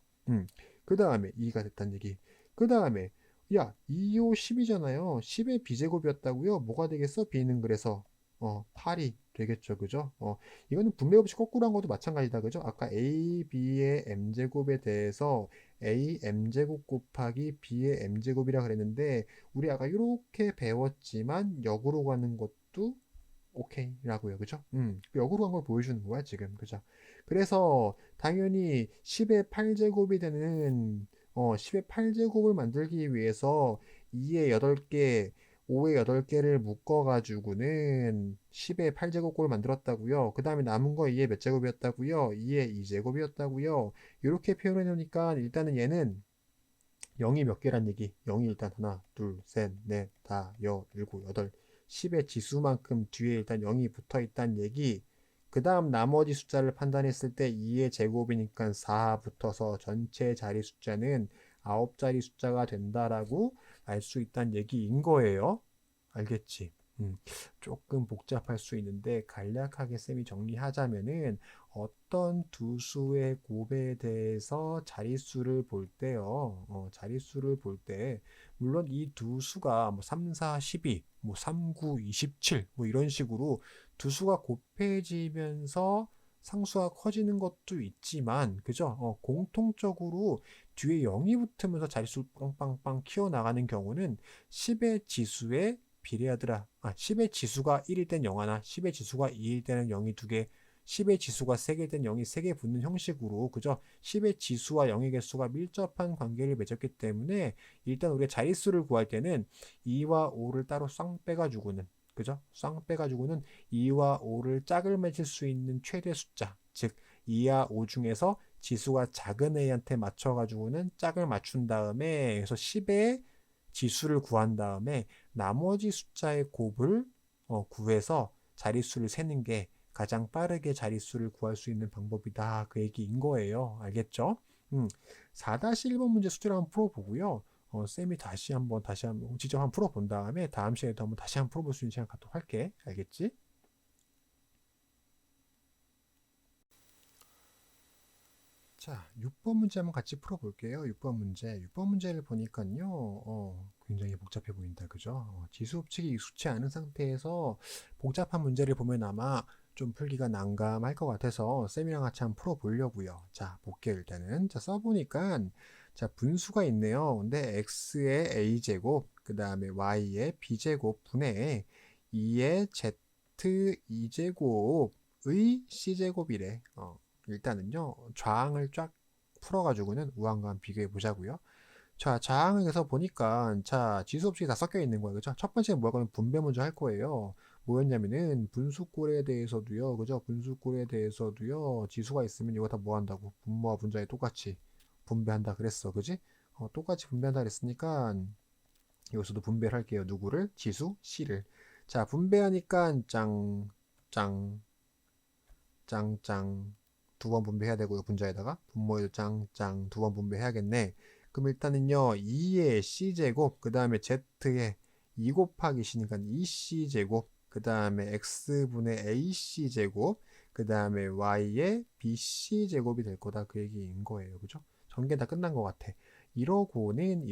그 다음에 2가 됐다는 얘기. 그 다음에 야, 2, 5, 10이잖아요. 10의 b제곱이었다고요? 뭐가 되겠어? b는 그래서 8이 되겠죠. 그죠? 이거는 분배 없이 거꾸로 한 것도 마찬가지다. 그죠? 아까 a, b의 m제곱에 대해서 a m제곱 곱하기 b의 m제곱이라 그랬는데 우리 아까 이렇게 배웠지만 역으로 가는 것도 오케이라고요. 그죠? 역으로 간 걸 보여주는 거야, 지금. 그죠? 그래서 당연히 10의 8제곱이 되는 10의 8제곱을 만들기 위해서 2의 8개, 5의 8개를 묶어가지고는 10의 8제곱꼴을 만들었다고요. 그 다음에 남은 거 2의 몇 제곱이었다고요? 2의 2제곱이었다고요. 이렇게 표현해 놓으니까 일단은 얘는 0이 몇 개란 얘기? 0이 일단 하나, 둘, 셋, 넷, 다, 여, 일곱, 여덟, 10의 지수만큼 뒤에 일단 0이 붙어 있다는 얘기. 그 다음 나머지 숫자를 판단했을 때 2의 제곱이니까 4 붙어서 전체 자리 숫자는 9자리 숫자가 된다라고 알 수 있다는 얘기인 거예요. 알겠지? 조금 복잡할 수 있는데 간략하게 쌤이 정리하자면은 어떤 두 수의 곱에 대해서 자릿수를 볼 때요. 자릿수를 볼 때 물론 이 두 수가 뭐 3, 4, 12, 뭐 3, 9, 27, 뭐 이런 식으로 두 수가 곱해지면서 상수가 커지는 것도 있지만 그죠? 공통적으로 뒤에 0이 붙으면서 자릿수 빵빵빵 키워나가는 경우는 10의 지수에 비례하더라. 10의 지수가 1일 땐 0 하나, 10의 지수가 2일 때는 0이 2개, 10의 지수가 3개일 땐 0이 3개 붙는 형식으로 그죠? 10의 지수와 0의 개수가 밀접한 관계를 맺었기 때문에 일단 우리가 자릿수를 구할 때는 2와 5를 따로 쌍 빼가지고는 그죠? 쌍 빼가지고는 2와 5를 짝을 맺을 수 있는 최대 숫자 즉 2와 5 중에서 지수가 작은 애한테 맞춰가지고는 짝을 맞춘 다음에 그래서 10의 지수를 구한 다음에 나머지 숫자의 곱을 구해서 자릿수를 세는 게 가장 빠르게 자릿수를 구할 수 있는 방법이다. 그 얘기인 거예요. 알겠죠? 4-1번 문제 수제를 한번 풀어보고요. 쌤이 다시 한번 직접 한번 풀어본 다음에 다음 시간에도 한번 다시 한번 풀어볼 수 있는 시간 갖도록 할게. 알겠지? 자, 6번 문제 한번 같이 풀어볼게요. 6번 문제. 6번 문제를 보니까요, 굉장히 복잡해 보인다. 그죠? 지수 법칙이 익숙치 않은 상태에서 복잡한 문제를 보면 아마 좀 풀기가 난감할 것 같아서 쌤이랑 같이 한번 풀어보려고요. 자, 볼게요, 일단은. 자, 써보니까, 자, 분수가 있네요. 근데 x의 a제곱, 그 다음에 y의 b제곱 분의 2의 z 2제곱의 c제곱이래. 일단은요 좌항을 쫙 풀어가지고는 우항과 비교해 보자고요. 자, 좌항에서 보니까 자 지수 법칙이 다 섞여 있는 거예요. 그죠? 첫 번째 뭐냐면 분배 먼저 할 거예요. 뭐였냐면은 분수꼴에 대해서도요. 그죠? 분수꼴에 대해서도요. 지수가 있으면 이거 다 뭐 한다고? 분모와 분자에 똑같이 분배한다 그랬어. 그지? 똑같이 분배한다 그랬으니까 여기서도 분배를 할게요. 누구를? 지수 C를. 자, 분배하니까 짱 짱짱 두 번 분배해야 되고요. 분자에다가 분모에도 짱짱 두 번 분배해야겠네. 그럼 일단은요 2의 c제곱 그 다음에 z의 2 곱하기 c니까 2c제곱 그 다음에 x분의 ac제곱 그 다음에 y의 bc제곱이 될 거다 그 얘기인 거예요. 그죠? 전개 다 끝난 것 같아. 이러고는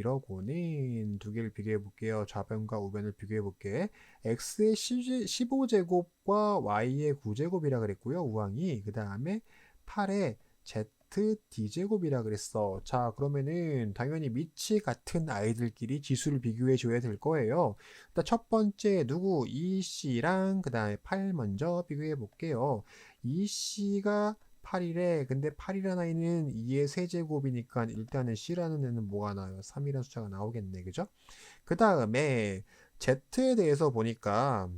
두 개를 비교해 볼게요. 좌변과 우변을 비교해 볼게. x의 15제곱과 y의 9제곱이라 그랬고요. 우항이. 그 다음에 8의 zd제곱이라 그랬어. 자, 그러면은 당연히 밑이 같은 아이들끼리 지수를 비교해 줘야 될 거예요. 일단 첫 번째 누구? 2c랑 그 다음에 8 먼저 비교해 볼게요. 2c가 8이래. 근데 8이라는 아이는 2의 세제곱이니까 일단은 c라는 애는 뭐가 나와요? 3이라는 숫자가 나오겠네. 그죠? 그 다음에 Z에 대해서 보니까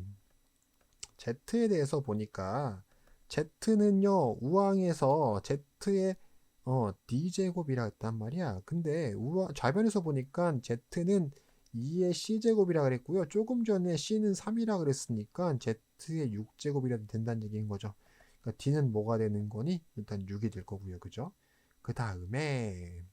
Z는요 우항에서 Z의 D제곱이라 했단 말이야. 근데 좌변에서 보니까 Z는 2의 C제곱이라 그랬고요. 조금 전에 C는 3이라 그랬으니까 Z의 6제곱이라 된다는 얘기인 거죠. 그러니까 D는 뭐가 되는 거니? 일단 6이 될 거고요. 그죠? 그 다음에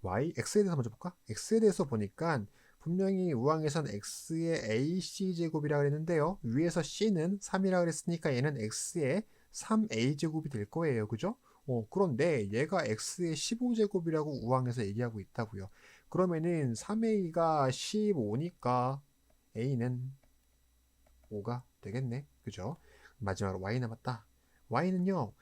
X에 대해서 먼저 볼까? X에 대해서 보니까 분명히 우항에선 X의 AC 제곱이라고 그랬는데요. 위에서 C는 3이라고 그랬으니까 얘는 X의 3a제곱이 될 거예요. 그죠? 그런데 얘가 x의 15제곱이라고 우항에서 얘기하고 있다고요. 그러면은 3a가 15니까 a는 5가 되겠네. 그죠? 마지막으로 y 남았다. y는요.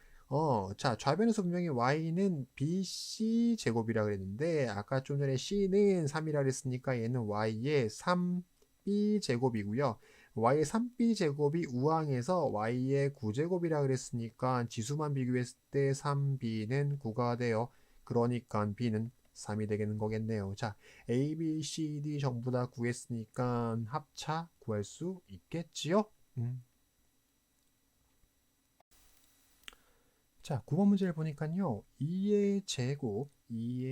자, 좌변에서 분명히 y는 bc 제곱이라 그랬는데 아까 좀 전에 c는 3이라 그랬으니까 얘는 y의 3b 제곱이고요. y의 3b 제곱이 우항에서 y의 9제곱이라 그랬으니까 지수만 비교했을 때 3b는 9가 돼요. 그러니까 b는 3이 되겠는 거겠네요. 자, A, B, C, D 전부 다 구했으니까 합차 구할 수 있겠지요? 자, 9번 문제를 보니까요. 2의 제곱이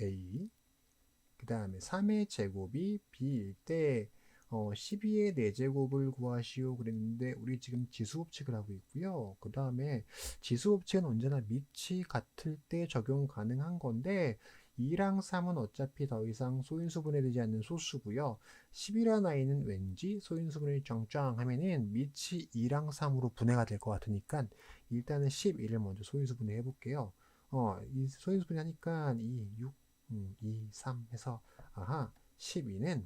A, 그 다음에 3의 제곱이 B일 때 12의 4제곱을 구하시오 그랬는데 우리 지금 지수법칙을 하고 있고요. 그 다음에 지수법칙은 언제나 밑이 같을 때 적용 가능한 건데 2랑 3은 어차피 더 이상 소인수분해되지 않는 소수고요. 10이라는 아이는 왠지 소인수분해 쩡쩡 하면은 밑이 2랑 3으로 분해가 될 것 같으니까 일단은 11을 먼저 소인수분해 해볼게요. 이 소인수분해 하니까 2, 6, 2, 3 해서 아하 12는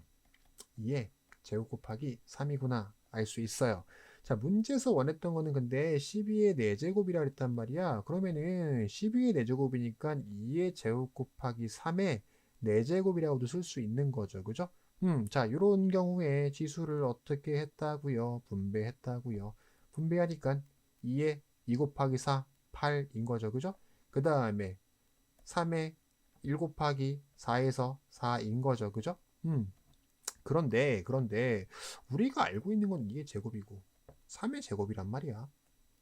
2의 제곱 곱하기 3이구나 알 수 있어요. 자, 문제에서 원했던 거는 근데 12의 4제곱이라 그랬단 말이야. 그러면은 12의 4제곱이니까 2의 제곱 곱하기 3의 4제곱이라고도 쓸 수 있는 거죠. 그죠? 자, 이런 경우에 지수를 어떻게 했다고요? 분배했다고요. 분배하니까 2의 2 곱하기 4, 8인 거죠. 그죠? 그 다음에 3의 1 곱하기 4에서 4인 거죠. 그죠? 그런데 우리가 알고 있는 건 2의 제곱이고 3의 제곱이란 말이야.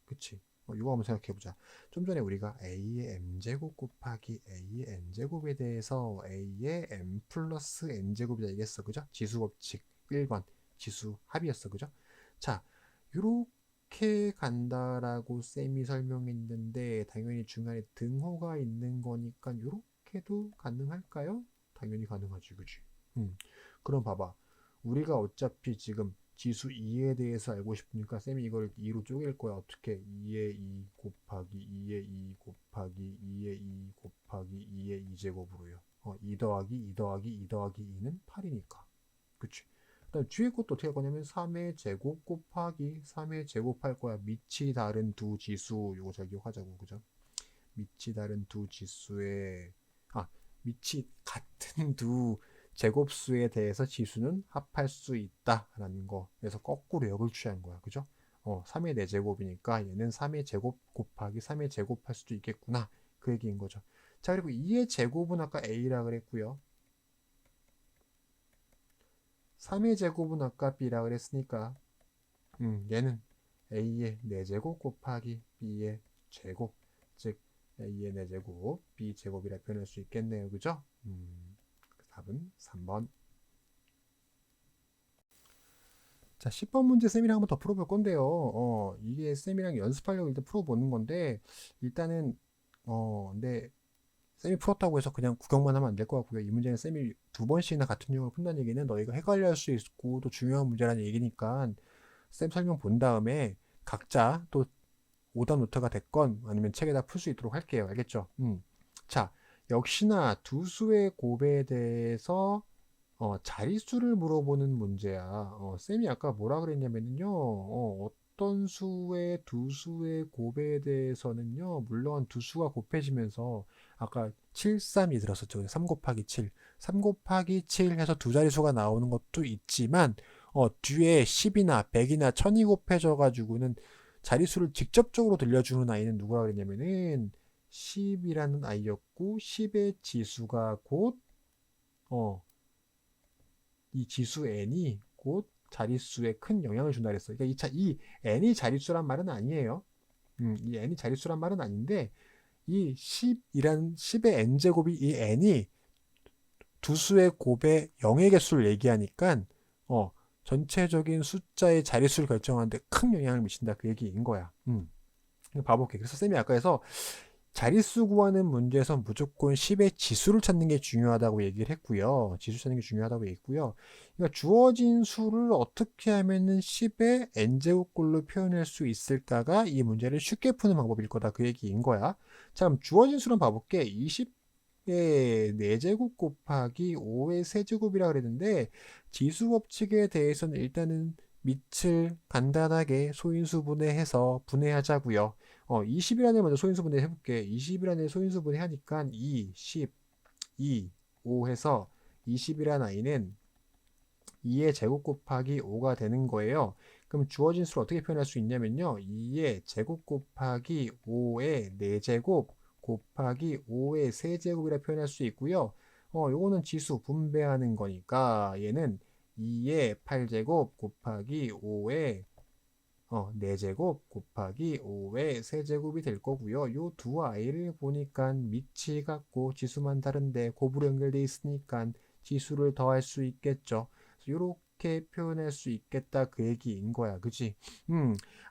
그치? 이거 한번 생각해보자. 좀 전에 우리가 a의 m제곱 곱하기 a의 n제곱에 대해서 a의 m 플러스 n제곱이라 얘기했어. 그죠? 지수법칙 1번 지수 합이었어. 그죠? 자, 요렇게 간다라고 쌤이 설명했는데 당연히 중간에 등호가 있는 거니까 요렇게도 가능할까요? 당연히 가능하지. 그치? 그럼 봐봐. 우리가 어차피 지금 지수 2에 대해서 알고 싶으니까 쌤이 이걸 2로 쪼갤 거야. 어떻게? 2의 2 곱하기 2의 2 곱하기 2의 2 곱하기 2의 2제곱으로요. 2 더하기 2 더하기 2 더하기 2는 8이니까. 그치? 그다음 뒤에 것도 어떻게 할 거냐면 3의 제곱 곱하기 3의 제곱할 거야. 밑이 다른 두 지수. 요거 잘 기억하자고. 그죠? 밑이 다른 두 지수의 밑이 같은 두 제곱수에 대해서 지수는 합할 수 있다라는 거. 그래서 거꾸로 역을 취한 거야. 그죠? 3의 4제곱이니까 얘는 3의 제곱 곱하기 3의 제곱할 수도 있겠구나. 그 얘기인 거죠. 자, 그리고 2의 제곱은 아까 A라 그랬고요. 3의 제곱은 아까 B라 그랬으니까 얘는 A의 4제곱 곱하기 B의 제곱. 즉 A의 4제곱, B 제곱이라 표현할 수 있겠네요. 그죠? 답은 3번. 자, 10번 문제 쌤이랑 한번 더 풀어볼 건데요. 이게 쌤이랑 연습하려고 일단 풀어보는 건데, 일단은, 근데 쌤이 풀었다고 해서 그냥 구경만 하면 안 될 것 같고요. 이 문제는 쌤이 2번씩이나 같은 내용을 푼다는 얘기는 너희가 헷갈려 할 수 있고 또 중요한 문제라는 얘기니까 쌤 설명 본 다음에 각자 또 오답 노트가 됐건 아니면 책에다 풀 수 있도록 할게요. 알겠죠? 자, 역시나 두 수의 곱에 대해서 자릿수를 물어보는 문제야. 쌤이 아까 뭐라 그랬냐면요. 어떤 수의 두 수의 곱에 대해서는요. 물론 두 수가 곱해지면서 아까 7, 3이 들었었죠. 3 곱하기 7. 3 곱하기 7 해서 두 자릿수가 나오는 것도 있지만 뒤에 10이나 100이나 1000이 곱해져 가지고는 자릿수를 직접적으로 들려주는 아이는 누구라 그랬냐면은 10이라는 아이였고 10의 지수가 곧 이 지수 n이 곧 자릿수에 큰 영향을 준다 그랬어요. 그러니까 이 n이 자릿수란 말은 아니에요. 이 n이 자릿수란 말은 아닌데 이 10이라는 10의 n제곱이 이 n이 두 수의 곱의 0의 개수를 얘기하니까 전체적인 숫자의 자릿수를 결정하는데 큰 영향을 미친다 그 얘기인 거야. 봐볼게. 그래서 쌤이 아까 해서 자릿수 구하는 문제에서 무조건 10의 지수를 찾는 게 중요하다고 얘기를 했고요. 지수 찾는 게 중요하다고 얘기했고요. 그러니까 주어진 수를 어떻게 하면은 10의 n제곱꼴로 표현할 수 있을까가 이 문제를 쉽게 푸는 방법일 거다. 그 얘기인 거야. 자, 그럼 주어진 수를 봐볼게. 20의 4제곱 곱하기 5의 세제곱이라 그랬는데 지수 법칙에 대해서는 일단은 밑을 간단하게 소인수 분해해서 분해하자고요. 20이라는 먼저 소인수 분해 해볼게. 20이라는 소인수 분해하니까 2, 10, 2, 5 해서 20이라는 아이는 2의 제곱 곱하기 5가 되는 거예요. 그럼 주어진 수를 어떻게 표현할 수 있냐면요. 2의 제곱 곱하기 5의 4제곱 곱하기 5의 세제곱이라 표현할 수 있고요. 요거는 지수 분배하는 거니까 얘는 2의 8제곱 곱하기 5의 4제곱 곱하기 5의 세제곱이 될 거고요. 요 두 아이를 보니까 밑이 같고 지수만 다른데 곱으로 연결되어 있으니까 지수를 더할 수 있겠죠. 이렇게 표현할 수 있겠다 그 얘기인 거야. 그치?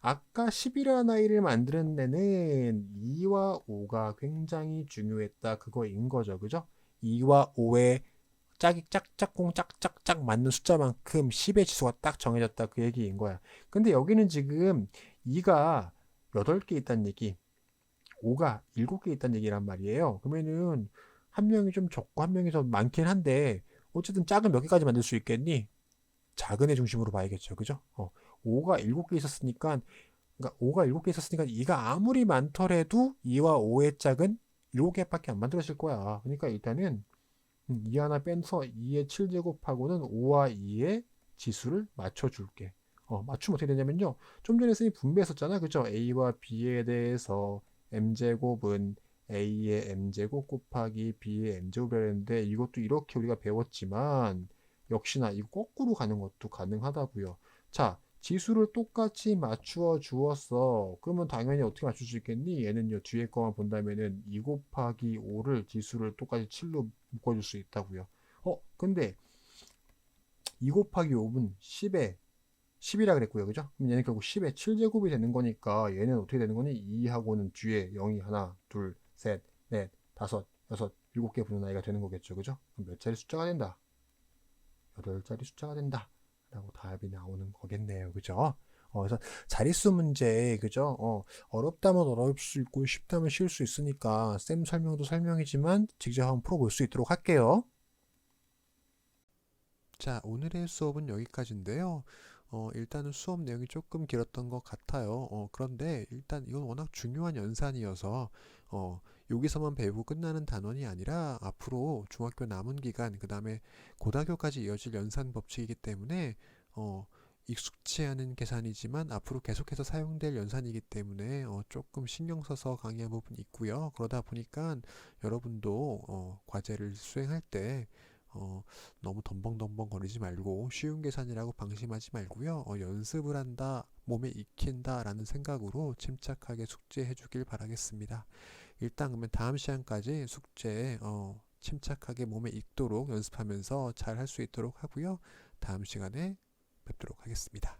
아까 10이라는 아이를 만드는 데는 2와 5가 굉장히 중요했다 그거인 거죠. 그죠? 2와 5의 짝이 짝짝꿍 짝짝짝 맞는 숫자만큼 10의 지수가 딱 정해졌다 그 얘기인 거야. 근데 여기는 지금 2가 8개 있다는 얘기, 5가 7개 있다는 얘기란 말이에요. 그러면은 한 명이 좀 적고 한 명이 더 많긴 한데 어쨌든 짝은 몇 개까지 만들 수 있겠니? 작은 애 중심으로 봐야겠죠. 그죠? 5가 7개 있었으니까 그러니까 5가 7개 있었으니까 2가 아무리 많더라도 2와 5의 짝은 7개밖에 안 만들어질 거야. 그러니까 일단은 2 하나 빼서 2의 7제곱하고는 5와 2의 지수를 맞춰줄게. 맞추면 어떻게 되냐면요. 좀 전에 쌤이 분배했었잖아. 그죠? A와 B에 대해서 M제곱은 A의 M제곱 곱하기 B의 M제곱이라 했는데 이것도 이렇게 우리가 배웠지만 역시나 이거 거꾸로 가는 것도 가능하다고요. 자, 지수를 똑같이 맞추어 주었어. 그러면 당연히 어떻게 맞출 수 있겠니? 얘는요, 뒤에 거만 본다면은 2 곱하기 5를 지수를 똑같이 7로 묶어줄 수 있다고요. 근데 2 곱하기 5는 10에 10이라 그랬고요. 그죠? 그럼 얘는 결국 10에 7제곱이 되는 거니까 얘는 어떻게 되는 거니? 2하고는 뒤에 0이 하나, 둘, 셋, 넷, 다섯, 여섯, 7개 붙는 아이가 되는 거겠죠. 그죠? 그럼 몇 자리 숫자가 된다? 8자리 숫자가 된다. 라고 답이 나오는 거겠네요. 그죠? 그래서 자릿수 문제, 그죠? 어렵다면 어려울 수 있고 쉽다면 쉬울 수 있으니까 쌤 설명도 설명이지만 직접 한번 풀어볼 수 있도록 할게요. 자, 오늘의 수업은 여기까지인데요. 일단은 수업 내용이 조금 길었던 것 같아요. 그런데 일단 이건 워낙 중요한 연산이어서 여기서만 배우고 끝나는 단원이 아니라 앞으로 중학교 남은 기간, 그 다음에 고등학교까지 이어질 연산 법칙이기 때문에 익숙치 않은 계산이지만 앞으로 계속해서 사용될 연산이기 때문에 조금 신경 써서 강의한 부분이 있고요. 그러다 보니까 여러분도 과제를 수행할 때 너무 덤벙덤벙 거리지 말고 쉬운 계산이라고 방심하지 말고요. 연습을 한다, 몸에 익힌다 라는 생각으로 침착하게 숙제해 주길 바라겠습니다. 일단 그러면 다음 시간까지 숙제 침착하게 몸에 익도록 연습하면서 잘 할 수 있도록 하고요. 다음 시간에 뵙도록 하겠습니다.